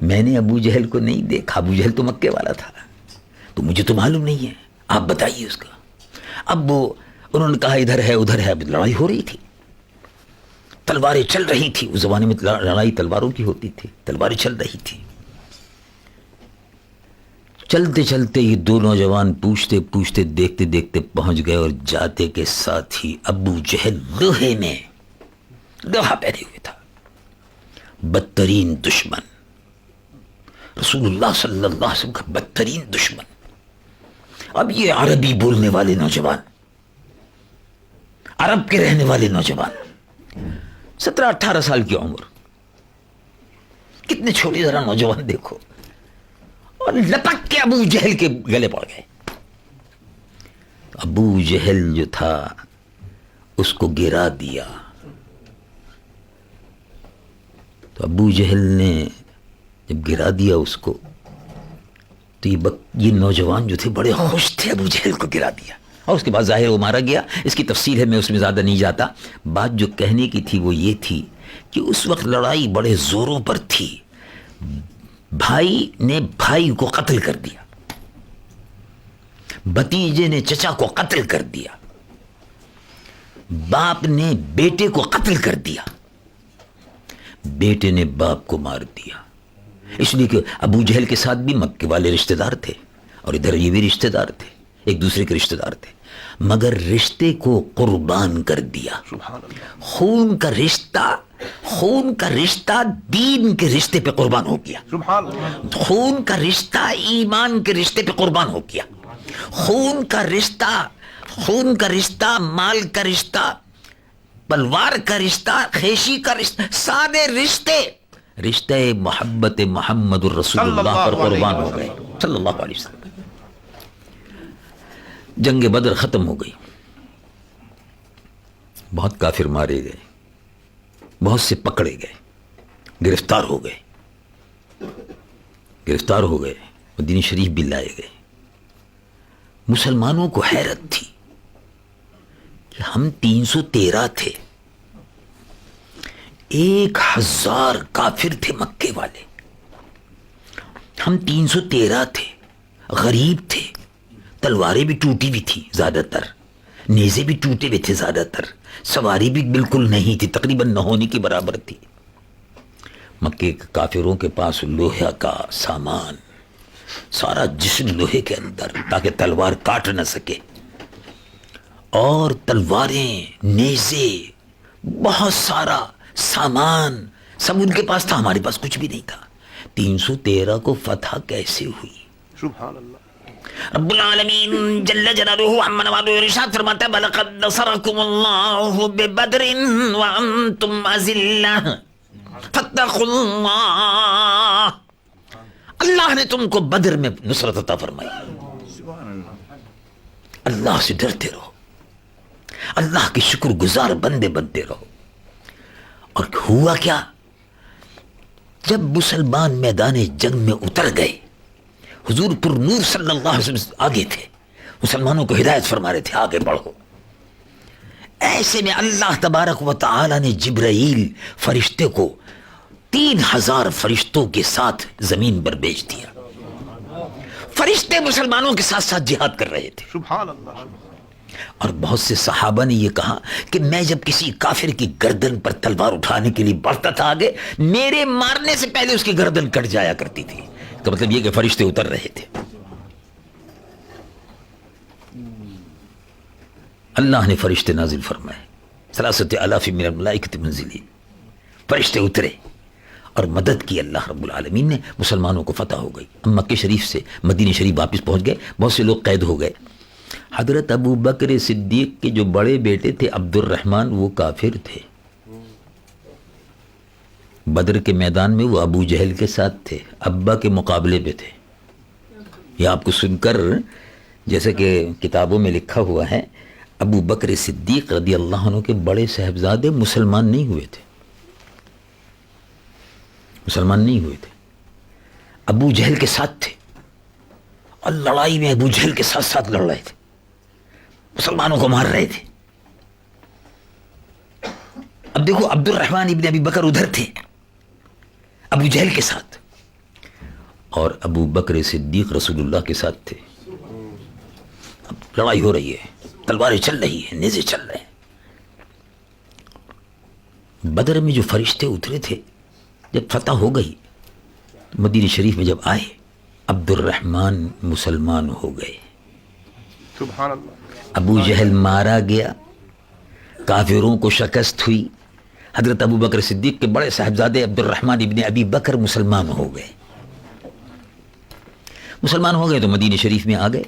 میں نے ابو جہل کو نہیں دیکھا، ابو جہل تو مکے والا تھا، تو مجھے تو معلوم نہیں ہے، آپ بتائیے اس کا۔ اب وہ انہوں نے کہا ادھر ہے ادھر ہے۔ اب لڑائی ہو رہی تھی، تلواریں چل رہی تھی، اس زمانے میں لڑائی تلواروں کی ہوتی تھی، تلواریں چل رہی تھی۔ چلتے چلتے یہ دو نوجوان پوچھتے پوچھتے دیکھتے دیکھتے پہنچ گئے، اور جاتے کے ساتھ ہی ابو جہل لوہے میں لوہا پہنے ہوئے تھا، بدترین دشمن، رسول اللہ صلی اللہ علیہ وسلم کا بدترین دشمن۔ اب یہ عربی بولنے والے نوجوان، عرب کے رہنے والے نوجوان، 17-18 سال کی عمر، کتنے چھوٹے ذرا نوجوان دیکھو، اور لپک کے ابو جہل کے گلے پڑ گئے۔ ابو جہل جو تھا اس کو گرا دیا، تو ابو جہل نے جب گرا دیا اس کو تو یہ نوجوان جو تھے بڑے خوش تھے، ابو جہل کو گرا دیا، اور اس کے بعد ظاہر وہ مارا گیا۔ اس کی تفصیل ہے، میں اس میں زیادہ نہیں جاتا۔ بات جو کہنے کی تھی وہ یہ تھی کہ اس وقت لڑائی بڑے زوروں پر تھی، بھائی نے بھائی کو قتل کر دیا، بھتیجے نے چچا کو قتل کر دیا، باپ نے بیٹے کو قتل کر دیا، بیٹے نے باپ کو مار دیا، اس لیے کہ ابو جہل کے ساتھ بھی مکے والے رشتہ دار تھے، اور ادھر یہ بھی رشتہ دار تھے، ایک دوسرے کے رشتہ دار تھے، مگر رشتے کو قربان کر دیا۔ سبحان اللہ، خون کا رشتہ دین کے رشتے پہ قربان ہو گیا، سبحان اللہ، خون کا رشتہ ایمان کے رشتے پہ قربان ہو گیا، خون کا رشتہ، مال کا رشتہ، پلوار کا رشتہ، خیشی کا رشتہ، سارے رشتے محبت محمد الرسول اللہ پر قربان ہو گئے صلی اللہ علیہ وسلم۔ جنگ بدر ختم ہو گئی، بہت کافر مارے گئے، بہت سے پکڑے گئے، گرفتار ہو گئے، مدینہ شریف بھی لائے گئے۔ مسلمانوں کو حیرت تھی کہ ہم 313 تھے، 1000 کافر تھے مکے والے، ہم 313 تھے، غریب تھے، تلواریں بھی ٹوٹی ہوئی تھی زیادہ تر، نیزے بھی ٹوٹے ہوئے تھے زیادہ تر، سواری بھی بالکل نہیں تھی، تقریباً نہ ہونے کی برابر تھی۔ مکے کے کافروں کے پاس لوہے کا سامان، سارا جسم لوہے کے اندر تاکہ تلوار کاٹ نہ سکے، اور تلواریں، نیزے، بہت سارا سامان سب ان کے پاس تھا، ہمارے پاس کچھ بھی نہیں تھا۔ 313 کو فتح کیسے ہوئی؟ سبحان اللہ، رب العالمین جل جلالہ عما نوالہ ارشاد فرماتا ہے وَلَقَدْ نَصَرَكُمُ اللَّهُ بِبَدْرٍ وَأَنْتُمْ أَذِلَّةٌ فَاتَّقُوا اللَّهَ، اللہ نے تم کو بدر میں نصرت عطا فرمائی، اللہ سے ڈرتے رہو، اللہ کے شکر گزار بندے بنتے رہو. اور ہوا کیا؟ جب مسلمان میدان جنگ میں اتر گئے، حضور پر نور صلی اللہ علیہ وسلم آگے تھے، مسلمانوں کو ہدایت فرما رہے تھے آگے بڑھو. ایسے میں اللہ تبارک و تعالی نے جبرائیل فرشتے کو 3000 فرشتوں کے ساتھ زمین پر بھیج دیا. فرشتے مسلمانوں کے ساتھ ساتھ جہاد کر رہے تھے. سبحان اللہ. اور بہت سے صحابہ نے یہ کہا کہ میں جب کسی کافر کی گردن پر تلوار اٹھانے کے لیے بڑھتا تھا آگے، میرے مارنے سے پہلے اس کی گردن کٹ جایا کرتی تھی. تو مطلب یہ کہ فرشتے اتر رہے تھے. اللہ نے فرشتے نازل فرمائے، 3,000 من الملائکۃ منزلین. فرشتے اترے اور مدد کی اللہ رب العالمین نے. مسلمانوں کو فتح ہو گئی. ہم مکہ شریف سے مدینہ شریف واپس پہنچ گئے. بہت سے لوگ قید ہو گئے. حضرت ابو بکر صدیق کے جو بڑے بیٹے تھے عبد الرحمن، وہ کافر تھے. بدر کے میدان میں وہ ابو جہل کے ساتھ تھے، ابا کے مقابلے پہ تھے. یہ آپ کو سن کر جیسے کہ کتابوں میں لکھا ہوا ہے، ابو بکر صدیق رضی اللہ عنہ کے بڑے صاحبزادے مسلمان نہیں ہوئے تھے. مسلمان نہیں ہوئے تھے، ابو جہل کے ساتھ تھے، اور لڑائی میں ابو جہل کے ساتھ ساتھ لڑ رہے تھے، مسلمانوں کو مار رہے تھے. اب دیکھو عبد الرحمن ابن ابی بکر ادھر تھے ابو جہل کے ساتھ، اور ابو بکر صدیق رسول اللہ کے ساتھ تھے. اب لڑائی ہو رہی ہے، تلواریں چل رہی ہیں، نیزے چل رہے ہیں. بدر میں جو فرشتے اترے تھے، جب فتح ہو گئی مدینہ شریف میں جب آئے، عبد الرحمن مسلمان ہو گئے. سبحان اللہ. ابو جہل مارا گیا، کافروں کو شکست ہوئی. حضرت ابو بکر صدیق کے بڑے صاحبزادے عبد الرحمن ابن ابی بکر مسلمان ہو گئے. مسلمان ہو گئے تو مدینہ شریف میں آ گئے.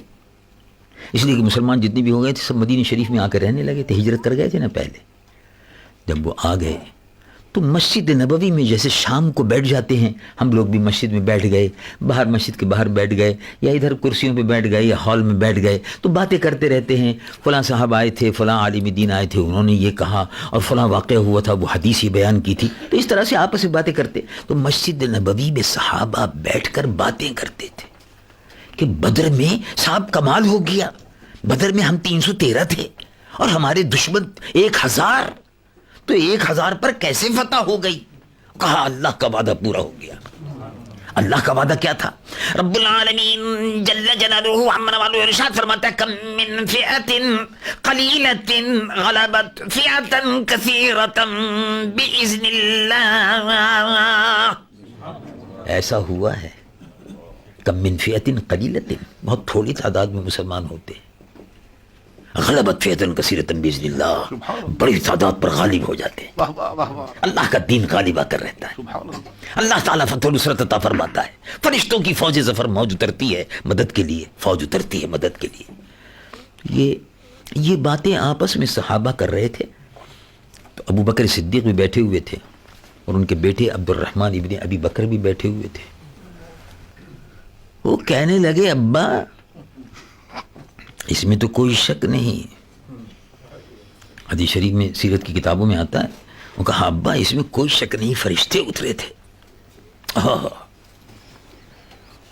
اس لیے کہ مسلمان جتنے بھی ہو گئے تھے سب مدینہ شریف میں آ کے رہنے لگے تھے، ہجرت کر گئے تھے نا پہلے. جب وہ آ گئے تو مسجد نبوی میں جیسے شام کو بیٹھ جاتے ہیں، ہم لوگ بھی مسجد میں بیٹھ گئے، باہر مسجد کے باہر بیٹھ گئے، یا ادھر کرسیوں پہ بیٹھ گئے، یا ہال میں بیٹھ گئے، تو باتیں کرتے رہتے ہیں. فلاں صاحب آئے تھے، فلاں عالم دین آئے تھے، انہوں نے یہ کہا، اور فلاں واقعہ ہوا تھا، وہ حدیث ہی بیان کی تھی. تو اس طرح سے آپس میں باتیں کرتے. تو مسجد نبوی میں صحابہ بیٹھ کر باتیں کرتے تھے کہ بدر میں صاحب کمال ہو گیا. بدر میں ہم 313 تھے اور ہمارے دشمن 1000، تو 1000 پر کیسے فتح ہو گئی؟ کہا اللہ کا وعدہ پورا ہو گیا. اللہ کا وعدہ کیا تھا؟ رب العالمین جل جلالہ عما والو ارشاد فرماتا ہے، کم من فئۃ قلیلۃ غلبت فئۃ کثیرۃ باذن اللہ. ایسا ہوا ہے، کم من فئۃ قلیلۃ، بہت تھوڑی تعداد میں مسلمان ہوتے ہیں، غلبت فئۃ کثیرۃ باذن اللہ، بڑی تعداد پر غالب ہو جاتے ہیں. واہ واہ واہ واہ. اللہ کا دین غالب آ کر رہتا ہے. سبحان اللہ. اللہ تعالیٰ فتح و نصرت عطا فرماتا ہے. فرشتوں کی فوج ظفر موج اترتی ہے مدد کے لیے، فوج اترتی ہے مدد کے لیے. یہ باتیں آپس میں صحابہ کر رہے تھے. تو ابو بکر صدیق بھی بیٹھے ہوئے تھے، اور ان کے بیٹے عبد الرحمن ابن ابی بکر بھی بیٹھے ہوئے تھے. وہ کہنے لگے، ابا اس میں تو کوئی شک نہیں. حدیث شریف میں سیرت کی کتابوں میں آتا ہے، وہ کہا ابا اس میں کوئی شک نہیں، فرشتے اترے تھے.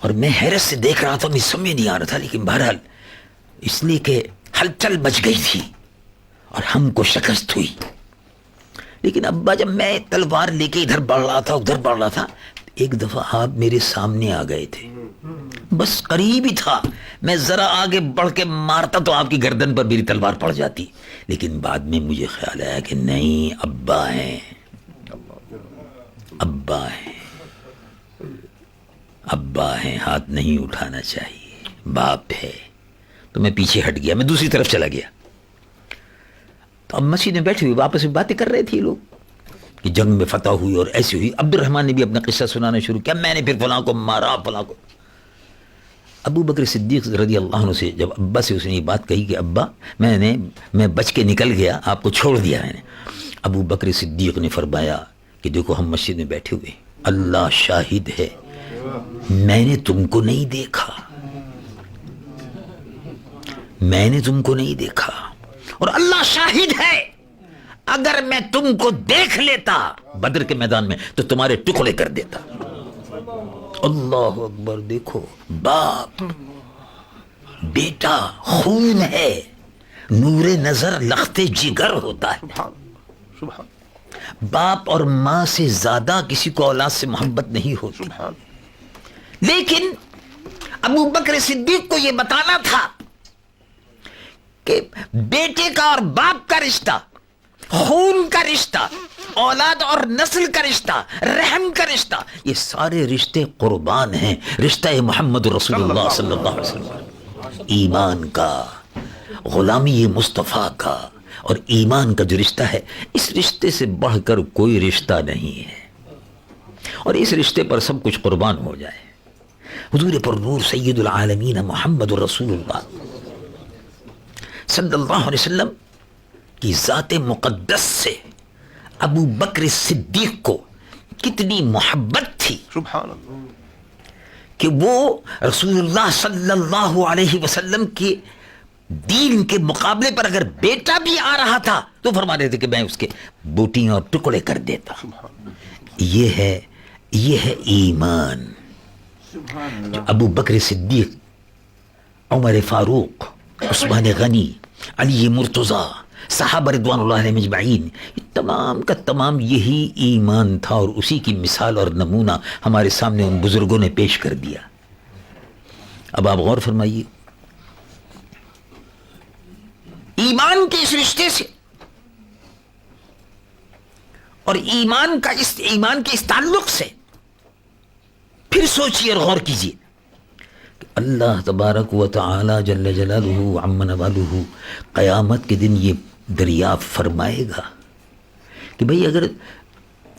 اور میں حیرت سے دیکھ رہا تھا، مجھے سمجھ نہیں آ رہا تھا، لیکن بہرحال اس لیے کہ ہلچل بچ گئی تھی اور ہم کو شکست ہوئی. لیکن ابا جب میں تلوار لے کے ادھر بڑھ رہا تھا ادھر بڑھ رہا تھا، ایک دفعہ آپ میرے سامنے آ گئے تھے، بس قریب ہی تھا، میں ذرا آگے بڑھ کے مارتا تو آپ کی گردن پر میری تلوار پڑ جاتی. لیکن بعد میں مجھے خیال آیا کہ نہیں، ابا ہیں، ابا ہیں، ابا ہیں، ہاتھ نہیں اٹھانا چاہیے، باپ ہے. تو میں پیچھے ہٹ گیا، میں دوسری طرف چلا گیا. تو اب مسجد میں بیٹھے ہوئے آپس میں باتیں کر رہے تھے لوگ کہ جنگ میں فتح ہوئی اور ایسی ہوئی. عبد الرحمن نے بھی اپنا قصہ سنانا شروع کیا، میں نے پھر فلاں کو مارا، فلاں کو. ابو بکر صدیق رضی اللہ عنہ سے جب ابا سے اس نے یہ بات کہی کہ ابا میں بچ کے نکل گیا، آپ کو چھوڑ دیا میں نے. ابو بکر صدیق نے فرمایا کہ دیکھو ہم مسجد میں بیٹھے ہوئے، اللہ شاہد ہے میں نے تم کو نہیں دیکھا، میں نے تم کو نہیں دیکھا، اور اللہ شاہد ہے اگر میں تم کو دیکھ لیتا بدر کے میدان میں تو تمہارے ٹکڑے کر دیتا. اللہ اکبر. دیکھو باپ بیٹا خون ہے, نور نظر لخت جگر ہوتا ہے. سبحان. باپ اور ماں سے زیادہ کسی کو اولاد سے محبت نہیں ہوتی. سبحان. لیکن ابو بکر صدیق کو یہ بتانا تھا کہ بیٹے کا اور باپ کا رشتہ, خون کا رشتہ, اولاد اور نسل کا رشتہ, رحم کا رشتہ, یہ سارے رشتے قربان ہیں رشتہ محمد رسول اللہ صلی اللہ علیہ وسلم. ایمان کا, غلامی مصطفیٰ کا اور ایمان کا جو رشتہ ہے, اس رشتے سے بڑھ کر کوئی رشتہ نہیں ہے, اور اس رشتے پر سب کچھ قربان ہو جائے. حضور پر نور سید العالمین محمد رسول اللہ صلی اللہ علیہ وسلم کی ذات مقدس سے ابو بکر صدیق کو کتنی محبت تھی سبحان اللہ کہ وہ رسول اللہ صلی اللہ علیہ وسلم کے دین کے مقابلے پر اگر بیٹا بھی آ رہا تھا تو فرما رہے تھے کہ میں اس کے بوٹیاں اور ٹکڑے کر دیتا. یہ ہے ایمان. جو ابو بکر صدیق, عمر فاروق, عثمان غنی, علی مرتضیٰ, صحابہ رضوان اللہ علیہم اجمعین, تمام کا تمام یہی ایمان تھا, اور اسی کی مثال اور نمونہ ہمارے سامنے ان بزرگوں نے پیش کر دیا. اب آپ غور فرمائیے, ایمان کے اس رشتے سے اور ایمان کے اس تعلق سے پھر سوچیے اور غور کیجیے کہ اللہ تبارک و تعالی جل جلالہ عم نوالہ قیامت کے دن یہ دریافت فرمائے گا کہ بھئی اگر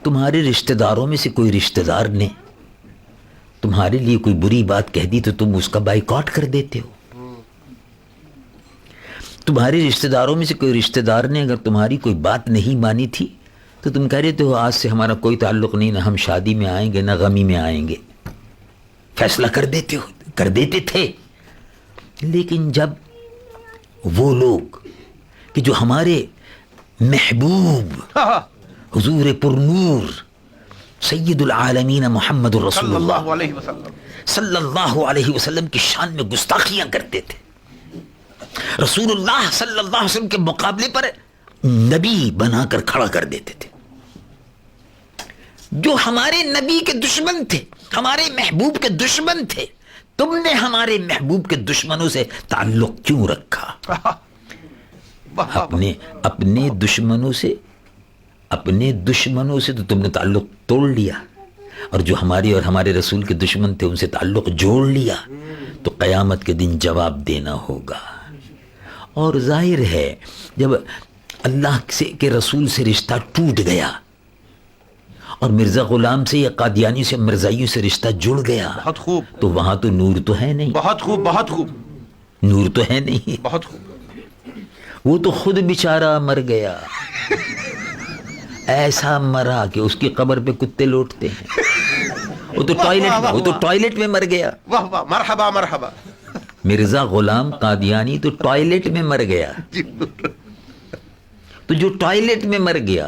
تمہارے رشتہ داروں میں سے کوئی رشتہ دار نے تمہارے لیے کوئی بری بات کہہ دی تو تم اس کا بائیکاٹ کر دیتے ہو. تمہارے رشتہ داروں میں سے کوئی رشتہ دار نے اگر تمہاری کوئی بات نہیں مانی تھی تو تم کہہ رہے ہو آج سے ہمارا کوئی تعلق نہیں, نہ ہم شادی میں آئیں گے نہ غمی میں آئیں گے. فیصلہ کر دیتے تھے. لیکن جب وہ لوگ کہ جو ہمارے محبوب حضور پرنور سید العالمین محمد رسول اللہ صلی اللہ علیہ وسلم کی شان میں گستاخیاں کرتے تھے, رسول اللہ صلی اللہ علیہ وسلم کے مقابلے پر نبی بنا کر کھڑا کر دیتے تھے, جو ہمارے نبی کے دشمن تھے, ہمارے محبوب کے دشمن تھے, تم نے ہمارے محبوب کے دشمنوں سے تعلق کیوں رکھا؟ اپنے دشمنوں سے تو تم نے تعلق توڑ لیا, اور جو ہماری اور ہمارے رسول کے دشمن تھے ان سے تعلق جوڑ لیا, تو قیامت کے دن جواب دینا ہوگا. اور ظاہر ہے جب اللہ کے رسول سے رشتہ ٹوٹ گیا اور مرزا غلام سے یا قادیانی سے مرزائیوں سے رشتہ جڑ گیا, بہت خوب, تو وہاں تو نور تو ہے نہیں. بہت خوب, بہت خوب, نور تو ہے نہیں, بہت خوب. وہ تو خود بیچارہ مر گیا, ایسا مرا کہ اس کی قبر پہ کتے لوٹتے ہیں. وہ تو ٹوائلٹ میں مر گیا. واہ واہ, مرحبا مرحبا. مرزا غلام قادیانی تو ٹوائلٹ میں مر گیا. تو جو ٹوائلٹ میں مر گیا,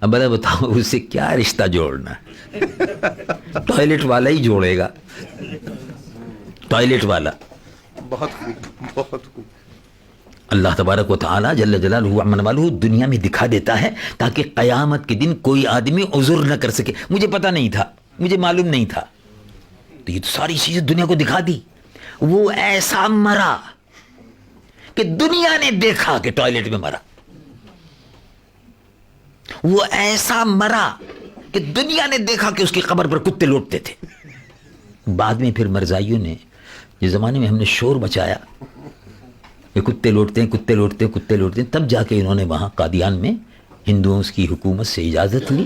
اب بتاؤ اس سے کیا رشتہ جوڑنا؟ ٹوائلٹ والا ہی جوڑے گا, ٹوائلٹ والا. بہت خوب, بہت خوب. اللہ تبارک و تعالی جل جلالہ عم نوالہ دنیا میں دکھا دیتا ہے تاکہ قیامت کے دن کوئی آدمی عذر نہ کر سکے. مجھے پتہ نہیں تھا, مجھے معلوم نہیں تھا, تو یہ تو ساری چیزیں دنیا کو دکھا دی. وہ ایسا مرا کہ دنیا نے دیکھا کہ ٹوائلٹ میں مرا, وہ ایسا مرا کہ دنیا نے دیکھا کہ اس کی قبر پر کتے لوٹتے تھے. بعد میں پھر مرزائیوں نے, جس زمانے میں ہم نے شور مچایا یہ کتے لوٹتے ہیں, تب جا کے انہوں نے وہاں قادیان میں ہندوؤں کی حکومت سے اجازت لی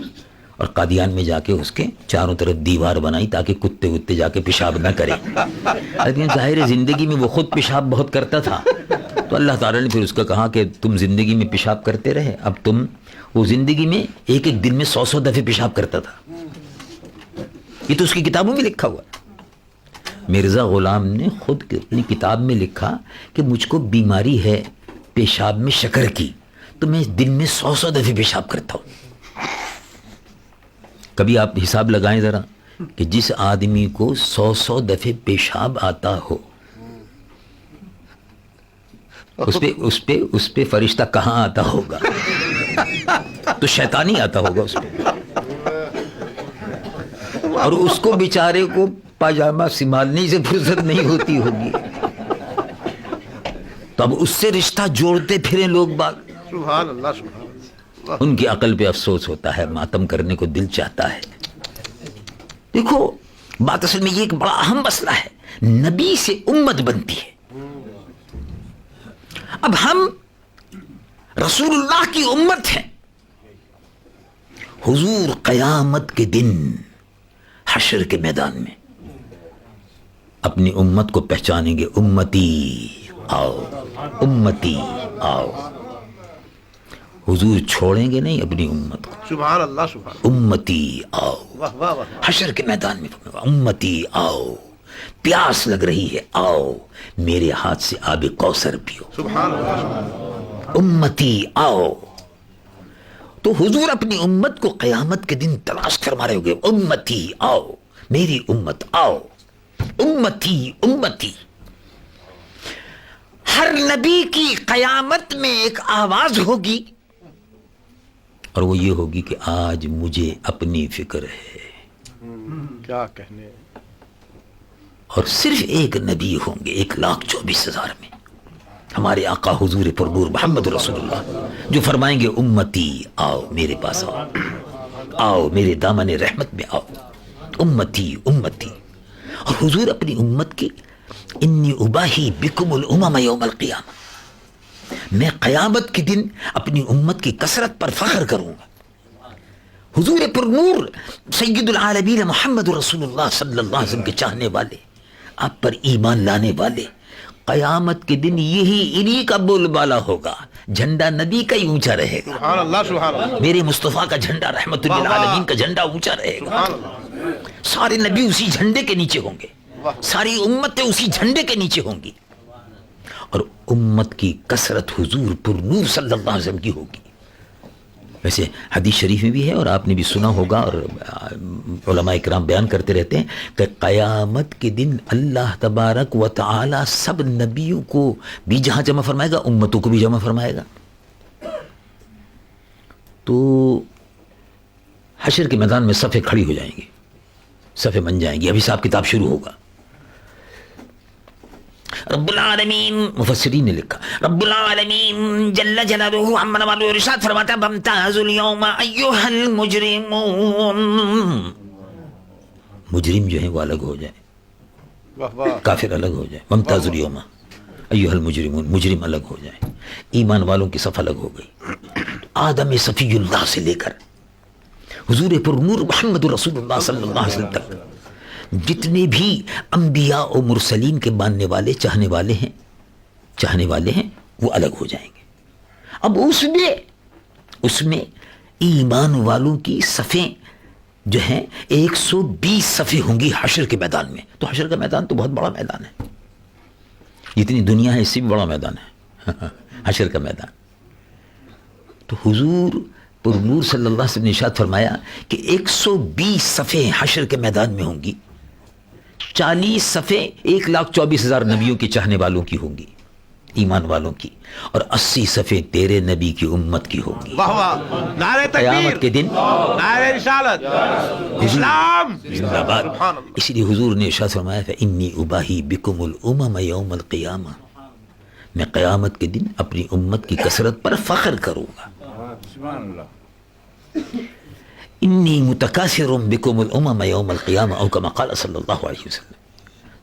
اور قادیان میں جا کے اس کے چاروں طرف دیوار بنائی تاکہ کتے جا کے پیشاب نہ کریں. لیکن ظاہر زندگی میں وہ خود پیشاب بہت کرتا تھا, تو اللہ تعالیٰ نے پھر اس کو کہا کہ تم زندگی میں پیشاب کرتے رہے, اب تم وہ زندگی میں ایک دن میں 100 دفعے پیشاب کرتا تھا. یہ تو اس کی کتابوں میں لکھا ہوا. مرزا غلام نے خود اپنی کتاب میں لکھا کہ مجھ کو بیماری ہے پیشاب میں شکر کی تو میں دن میں 100 دفعے پیشاب کرتا ہوں. کبھی آپ حساب لگائیں ذرا کہ جس آدمی کو 100 دفعے پیشاب آتا ہو اس پہ فرشتہ کہاں آتا ہوگا؟ تو شیطان ہی آتا ہوگا اس پہ. اور اس کو بیچارے کو پاجامہ سنبھالنے سے فرصت نہیں ہوتی ہوگی. تو اب اس سے رشتہ جوڑتے پھریں لوگ باغ. سبحان اللہ سبحان اللہ. ان کی عقل پہ افسوس ہوتا ہے, ماتم کرنے کو دل چاہتا ہے. دیکھو بات اصل میں یہ ایک بڑا اہم مسئلہ ہے. نبی سے امت بنتی ہے. اب ہم رسول اللہ کی امت ہیں. حضور قیامت کے دن حشر کے میدان میں اپنی امت کو پہچانیں گے. امتی آؤ, امتی آؤ. حضور چھوڑیں گے نہیں اپنی امت کو. سبحان اللہ سبحان. امتی آؤ. واہ واہ واہ. حشر کے میدان میں امتی آؤ, پیاس لگ رہی ہے, آؤ میرے ہاتھ سے آب کوثر پیو. سبحان اللہ سبحان. امتی آؤ. تو حضور اپنی امت کو قیامت کے دن تلاش فرما رہے ہو گے. امتی آؤ, میری امت آؤ, امتی امتی. ہر نبی کی قیامت میں ایک آواز ہوگی اور وہ یہ ہوگی کہ آج مجھے اپنی فکر ہے. کیا کہنے. اور صرف ایک نبی ہوں گے 1,24,000 میں, ہمارے آقا حضور پرنور محمد رسول اللہ, جو فرمائیں گے امتی آؤ میرے پاس آؤ, آؤ میرے دامن رحمت میں آؤ, امتی امتی. اور حضور اپنی امت کی انی اباہی بکم الامم یوم القیامہ, میں قیامت کے دن اپنی امت کی کثرت پر فخر کروں گا. حضور پرنور سید العالمین محمد رسول اللہ صلی اللہ علیہ وسلم کے چاہنے والے, آپ پر ایمان لانے والے, قیامت کے دن یہی انہی کا بول بالا ہوگا. جھنڈا نبی کا ہی اونچا رہے گا. سبحان اللہ سبحان اللہ. میرے مصطفیٰ کا جھنڈا رحمت للعالمین کا جھنڈا اونچا رہے گا. سبحان اللہ. سارے نبی اسی جھنڈے کے نیچے ہوں گے, ساری امتیں اسی جھنڈے کے نیچے ہوں گی, اور امت کی کثرت حضور پرنور صلی اللہ علیہ وسلم کی ہوگی. ویسے حدیث شریف میں بھی ہے اور آپ نے بھی سنا ہوگا, اور علماء اکرام بیان کرتے رہتے ہیں کہ قیامت کے دن اللہ تبارک و تعالی سب نبیوں کو بھی جہاں جمع فرمائے گا, امتوں کو بھی جمع فرمائے گا. تو حشر کے میدان میں صفیں کھڑی ہو جائیں گی, صفیں بن جائیں گی. ابھی حساب کتاب شروع ہوگا. رب العالمین, مفسرین نے لکھا, رب العالمین جل جلالہ عما نوالہ ارشاد فرماتا ہے فامتازوا اليوم ایھا المجرمون. مجرم جو ہیں وہ الگ ہو جائیں, واہ واہ. کافر الگ ہو جائیں. وامتازوا اليوم ایھا المجرمون, مجرم الگ ہو جائیں. ایمان والوں کی صف الگ ہو گئی. آدم صفی اللہ سے لے کر حضور پرنور محمد رسول اللہ صلی اللہ علیہ وسلم تک جتنے بھی انبیاء و مرسلین کے ماننے والے چاہنے والے ہیں وہ الگ ہو جائیں گے. اب اس میں ایمان والوں کی صفیں جو ہیں 120 صفیں ہوں گی حشر کے میدان میں. تو حشر کا میدان تو بہت بڑا میدان ہے, جتنی دنیا ہے اس سے بھی بڑا میدان ہے حشر کا میدان. تو حضور پرنور صلی اللہ علیہ وسلم نے ارشاد فرمایا کہ 120 صفیں حشر کے میدان میں ہوں گی. 40 صفیں 1,24,000 نبیوں کے چاہنے والوں کی ہوں گی, ایمان والوں کی, اور 80 صفیں تیرے نبی کی امت کی ہوں گی. واہ واہ. نعرہ قیامت کے تکبیر, دن نعرہ رسالت, اسلام زندہ باد. سبحان اللہ. اسی لیے حضور نے ارشاد فرمایا فإنی اباہی بکم الامم یوم القیامہ, میں قیامت کے دن اپنی امت کی کثرت پر فخر کروں گا. سبحان اللہ. انی متکاثر بکم الامم یوم القیامہ او کما قال صلی اللہ علیہ وسلم.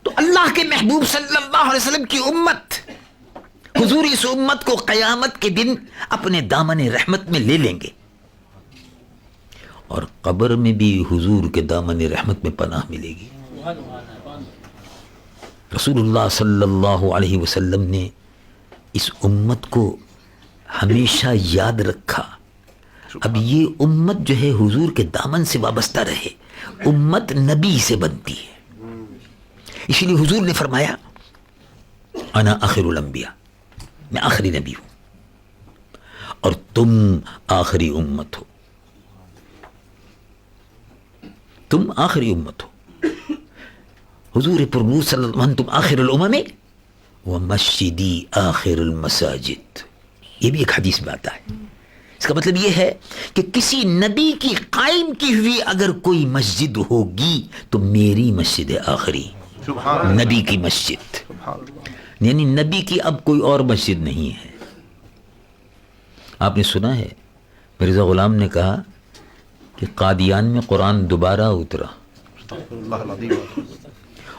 تو اللہ کے محبوب صلی اللہ علیہ وسلم کی امت, حضور اس امت کو قیامت کے دن اپنے دامن رحمت میں لے لیں گے, اور قبر میں بھی حضور کے دامن رحمت میں پناہ ملے گی. رسول اللہ صلی اللہ علیہ وسلم نے اس امت کو ہمیشہ یاد رکھا. اب یہ امت جو ہے حضور کے دامن سے وابستہ رہے, امت نبی سے بنتی ہے. اسی لیے حضور نے فرمایا انا آخر الانبیاء, میں آخری نبی ہوں. اور تم آخری امت ہو، تم آخری امت ہو۔ حضور پر نور صلی اللہ علیہ وسلم، تم آخر الامم ومسجدی آخر المساجد، یہ بھی ایک حدیث میں آتا ہے۔ اس کا مطلب یہ ہے کہ کسی نبی کی قائم کی ہوئی اگر کوئی مسجد ہوگی تو میری مسجد آخری، نبی کی مسجد، یعنی نبی کی اب کوئی اور مسجد نہیں ہے۔ آپ نے سنا ہے مرزا غلام نے کہا کہ قادیان میں قرآن دوبارہ اترا،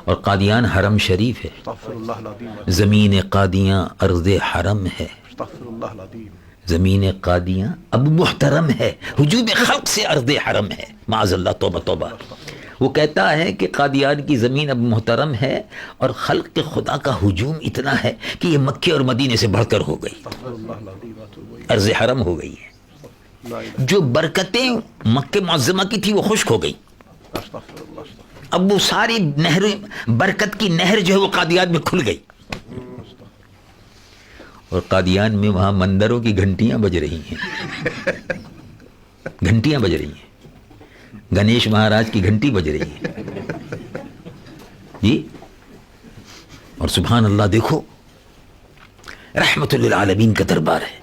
اور قادیان حرم شریف ہے، زمین قادیاں ارض حرم ہے، زمین قادیاں اب محترم ہے، ہجوم خلق سے ارض حرم ہے، معاذ اللہ، توبہ توبہ۔ وہ کہتا ہے کہ قادیان کی زمین اب محترم ہے اور خلق کے خدا کا ہجوم اتنا ہے کہ یہ مکے اور مدینے سے بڑھ کر ہو گئی، ارض حرم ہو گئی ہے۔ جو برکتیں مکہ معظمہ کی تھی وہ خشک ہو گئی، اب وہ ساری نہر، برکت کی نہر جو ہے وہ قادیان میں کھل گئی، اور قادیان میں وہاں مندروں کی گھنٹیاں بج رہی ہیں، گھنٹیاں بج رہی ہیں، گنیش مہاراج کی گھنٹی بج رہی ہے جی۔ اور سبحان اللہ، دیکھو رحمت للعالمین کا دربار ہے،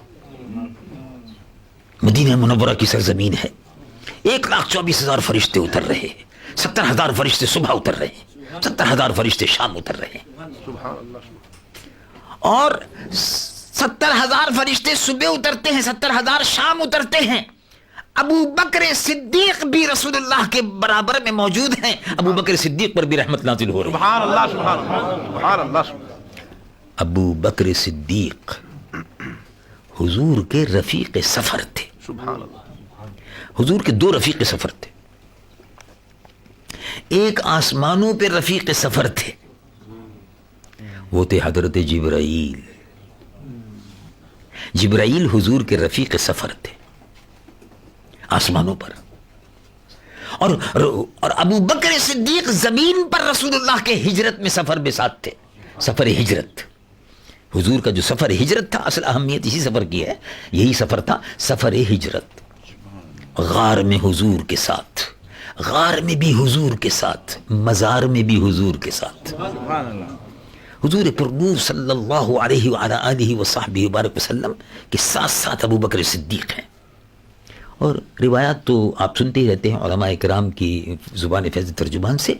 مدینہ منورہ کی سرزمین ہے، 1,24,000 فرشتے اتر رہے ہیں، 70,000 فرشتے صبح اتر رہے ہیں، 70,000 فرشتے شام اتر رہے ہیں، اور 70,000 فرشتے صبح اترتے ہیں، 70,000 شام اترتے ہیں۔ ابو بکر صدیق بھی رسول اللہ کے برابر میں موجود ہیں، ابو بکر صدیق پر بھی رحمت نازل ہو رہی ہے۔ سبحان اللہ، سبحان اللہ، سبحان اللہ۔ ابو بکر صدیق حضور کے رفیق سفر تھے، سبحان اللہ۔ حضور کے 2 رفیق سفر تھے، ایک آسمانوں پہ رفیق سفر تھے، وہ تھے حضرت جبرائیل۔ جبرائیل حضور کے رفیق سفر تھے آسمانوں پر، اور ابو بکر صدیق زمین پر رسول اللہ کے ہجرت میں سفر میں ساتھ تھے، سفر ہجرت۔ حضور کا جو سفر ہجرت تھا، اصل اہمیت اسی سفر کی ہے، یہی سفر تھا، سفر ہجرت۔ غار میں حضور کے ساتھ، غار میں بھی حضور کے ساتھ، مزار میں بھی حضور کے ساتھ، حضور پر نور صلی اللہ علیہ وعلی آلہ وصحبہ وبارک وسلم کے ساتھ ساتھ ابو بکر صدیق ہیں۔ اور روایات تو آپ سنتے ہی رہتے ہیں علماء کرام کی زبان فیض ترجمان سے،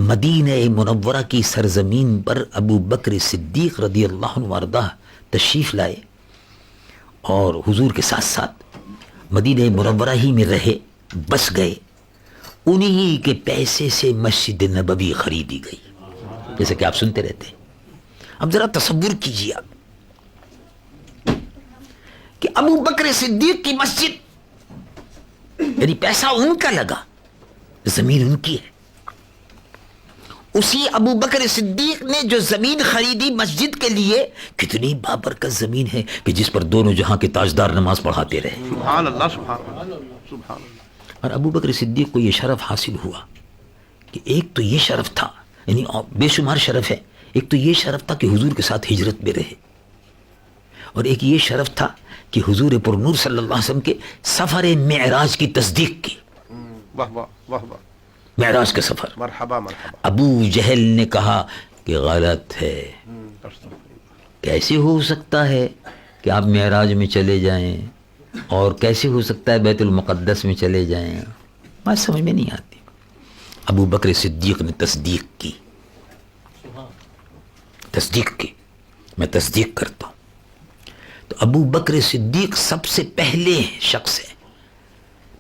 مدینہ منورہ کی سرزمین پر ابو بکر صدیق رضی اللہ عنہ وارضاہ تشریف لائے، اور حضور کے ساتھ ساتھ مدینہ منورہ ہی میں رہے، بس گئے، انہی کے پیسے سے مسجد نبوی خریدی گئی، جیسے کہ آپ سنتے رہتے ہیں۔ اب ذرا تصور کیجیے آپ کہ ابو بکر صدیق کی مسجد، یعنی پیسہ ان کا لگا، زمین ان کی ہے، اسی ابو بکر صدیق نے جو زمین خریدی مسجد کے لیے، کتنی بابرکت زمین ہے کہ جس پر دونوں جہاں کے تاجدار نماز پڑھاتے رہے۔ سبحان اللہ، سبحان اللہ، سبحان اللہ۔ اور ابو بکر صدیق کو یہ شرف حاصل ہوا کہ ایک تو یہ شرف تھا، یعنی بے شمار شرف ہے، ایک تو یہ شرف تھا کہ حضور کے ساتھ ہجرت میں رہے، اور ایک یہ شرف تھا کہ حضور پر نور صلی اللہ علیہ وسلم کے سفر معراج کی تصدیق کی۔ واہ واہ واہ واہ، معراج کا سفر۔ مرحبا مرحبا۔ ابو جہل نے کہا کہ غلط ہے، کیسے ہو سکتا ہے کہ آپ معراج میں چلے جائیں، اور کیسے ہو سکتا ہے بیت المقدس میں چلے جائیں، بات سمجھ میں نہیں آتی۔ ابو بکر صدیق نے تصدیق کی، تصدیق کی، میں تصدیق کرتا ہوں۔ تو ابو بکر صدیق سب سے پہلے شخص ہے،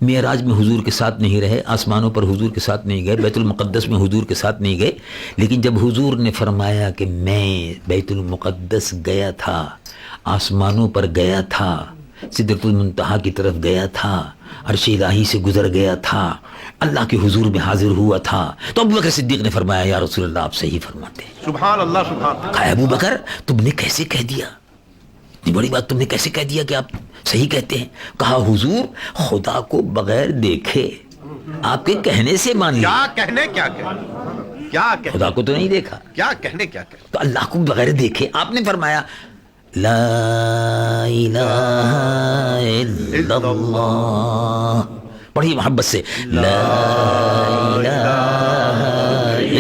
معراج میں حضور کے ساتھ نہیں رہے، آسمانوں پر حضور کے ساتھ نہیں گئے، بیت المقدس میں حضور کے ساتھ نہیں گئے، لیکن جب حضور نے فرمایا کہ میں بیت المقدس گیا تھا، آسمانوں پر گیا تھا، سدرۃ المنتہا کی طرف گیا تھا، عرش الہی سے گزر گیا تھا، اللہ کے حضور میں حاضر ہوا تھا، تو ابو بکر صدیق نے فرمایا یا رسول اللہ آپ صحیح فرماتے ہیں۔ سبحان اللہ، سبحان اللہ۔ کہا ابو بکر تم نے کیسے کہہ دیا، اتنی بڑی بات تم نے کیسے کہہ دیا کہ آپ صحیح کہتے ہیں؟ کہا حضور خدا کو بغیر دیکھے آپ کے کہنے سے مان لیا۔ کیا کہنے، کیا کہنے، کیا کہنے، خدا کو تو نہیں دیکھا، کیا کہنے، کیا کہنے۔ تو اللہ کو بغیر دیکھے آپ نے فرمایا لا الہ الا اللہ. پڑھیے محبت سے, لا الہ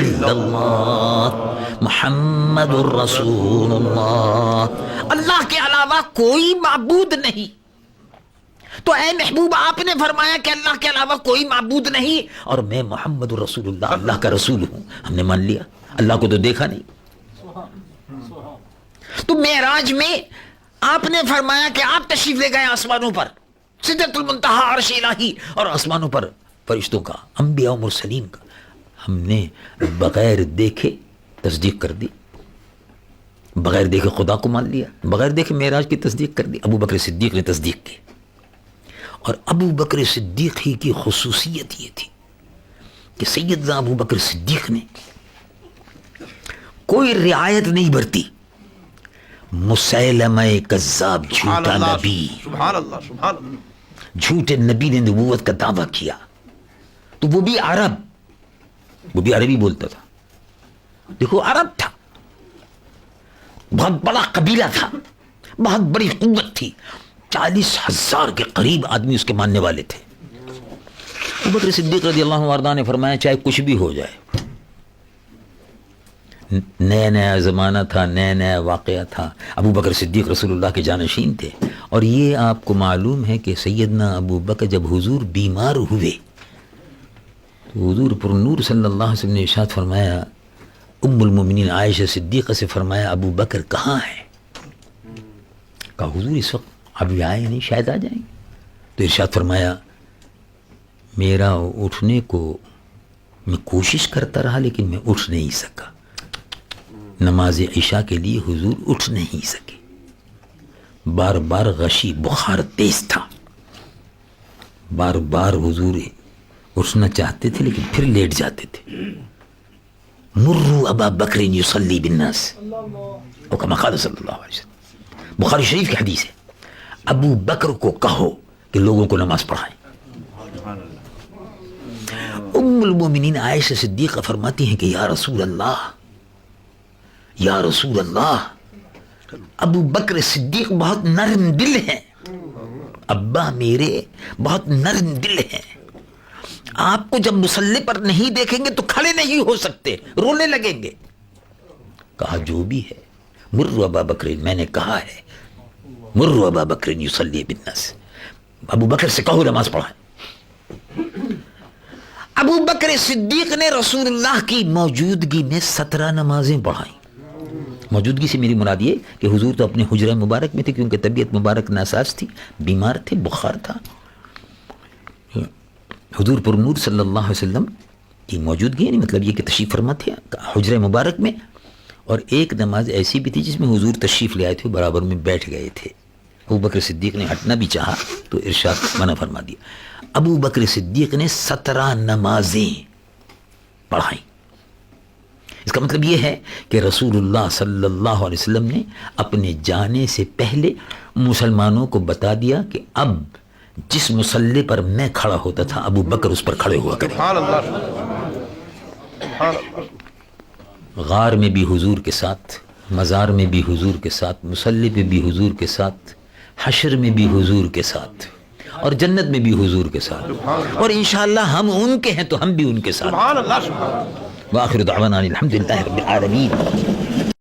الا اللہ محمد الرسول اللہ. اللہ کے علاوہ کوئی معبود نہیں. تو اے محبوب آپ نے فرمایا کہ اللہ کے علاوہ کوئی معبود نہیں, اور میں محمد الرسول اللہ اللہ کا رسول ہوں. ہم نے مان لیا, اللہ کو تو دیکھا نہیں. تو معراج میں آپ نے فرمایا کہ آپ تشریف لے گئے آسمانوں پر, سدرۃ المنتہا عرش الہی, اور آسمانوں پر فرشتوں کا, انبیاء و مرسلین کا. ہم نے بغیر دیکھے تصدیق کر دی, بغیر دیکھے خدا کو مان لیا, بغیر دیکھے معراج کی تصدیق کر دی. ابو بکر صدیق نے تصدیق کی, اور ابو بکر صدیق ہی کی خصوصیت یہ تھی کہ سیدنا ابو بکر صدیق نے کوئی رعایت نہیں برتی. مسیلمہ کذاب, جھوٹا نبی, سبحان اللہ, سبحان اللہ, جھوٹے نبی نے نبوت کا دعویٰ کیا, تو وہ بھی عرب, وہ بھی عربی بولتا تھا. دیکھو عرب تھا, بہت بڑا قبیلہ تھا, بہت بڑی قوت تھی, 40,000 کے قریب آدمی اس کے ماننے والے تھے. ابو بکر صدیق رضی اللہ عنہ نے فرمایا چاہے کچھ بھی ہو جائے, نیا نیا زمانہ تھا, نیا نیا واقعہ تھا, ابو بکر صدیق رسول اللہ کے جانشین تھے. اور یہ آپ کو معلوم ہے کہ سیدنا ابو بکر جب حضور بیمار ہوئے تو حضور پر نور صلی اللہ علیہ وسلم نے ارشاد فرمایا, ام المومنین عائشہ صدیقہ سے فرمایا ابو بکر کہاں ہے؟ کہا حضور اس وقت ابھی آئے نہیں, شاید آ جائیں گے. تو ارشاد فرمایا میرا اٹھنے کو میں کوشش کرتا رہا لیکن میں اٹھ نہیں سکا. نماز عشاء کے لیے حضور اٹھ نہیں سکے, بار بار غشی بخار تیز تھا, بار بار حضور اٹھنا چاہتے تھے لیکن پھر لیٹ جاتے تھے. مروا ابا بکر یصلی بالناس, او کما قال صلی اللہ علیہ وسلم, بخاری شریف کی حدیث ہے. ابو بکر کو کہو کہ لوگوں کو نماز پڑھائیں. ام المومنین عائشہ صدیقہ فرماتی ہیں کہ یا رسول اللہ, یا رسول اللہ, ابو بکر صدیق بہت نرم دل ہیں, ابا میرے بہت نرم دل ہیں, آپ کو جب مصلی پر نہیں دیکھیں گے تو کھڑے نہیں ہو سکتے, رونے لگیں گے. کہا جو بھی ہے, مروا ابا بکر, میں نے کہا ہے مروا ابا بکر یصلی بالناس, ابو بکر سے کہو نماز پڑھائیں. ابو بکر صدیق نے رسول اللہ کی موجودگی میں 17 نمازیں پڑھائیں. موجودگی سے میری مراد یہ کہ حضور تو اپنے حجرہ مبارک میں تھے, کیونکہ طبیعت مبارک ناساز تھی, بیمار تھے, بخار تھا. حضور پر نور صلی اللہ علیہ وسلم کی موجودگی یعنی مطلب یہ کہ تشریف فرما تھے حجرہ مبارک میں, اور ایک نماز ایسی بھی تھی جس میں حضور تشریف لے آئے تھے, برابر میں بیٹھ گئے تھے. ابو بکر صدیق نے ہٹنا بھی چاہا تو ارشاد منع فرما دیا. ابو بکر صدیق نے 17 نمازیں پڑھائیں. اس کا مطلب یہ ہے کہ رسول اللہ صلی اللہ علیہ وسلم نے اپنے جانے سے پہلے مسلمانوں کو بتا دیا کہ اب جس مصلی پر میں کھڑا ہوتا تھا ابو بکر اس پر کھڑے ہوا کریں. سبحان اللہ, سبحان اللہ. غار میں بھی حضور کے ساتھ, مزار میں بھی حضور کے ساتھ, مصلی پہ بھی حضور کے ساتھ, حشر میں بھی حضور کے ساتھ, اور جنت میں بھی حضور کے ساتھ, اور انشاءاللہ ہم ان کے ہیں تو ہم بھی ان کے ساتھ. سبحان اللہ, سبحان اللہ. وآخر دعوانا الحمدللہ رب العالمین.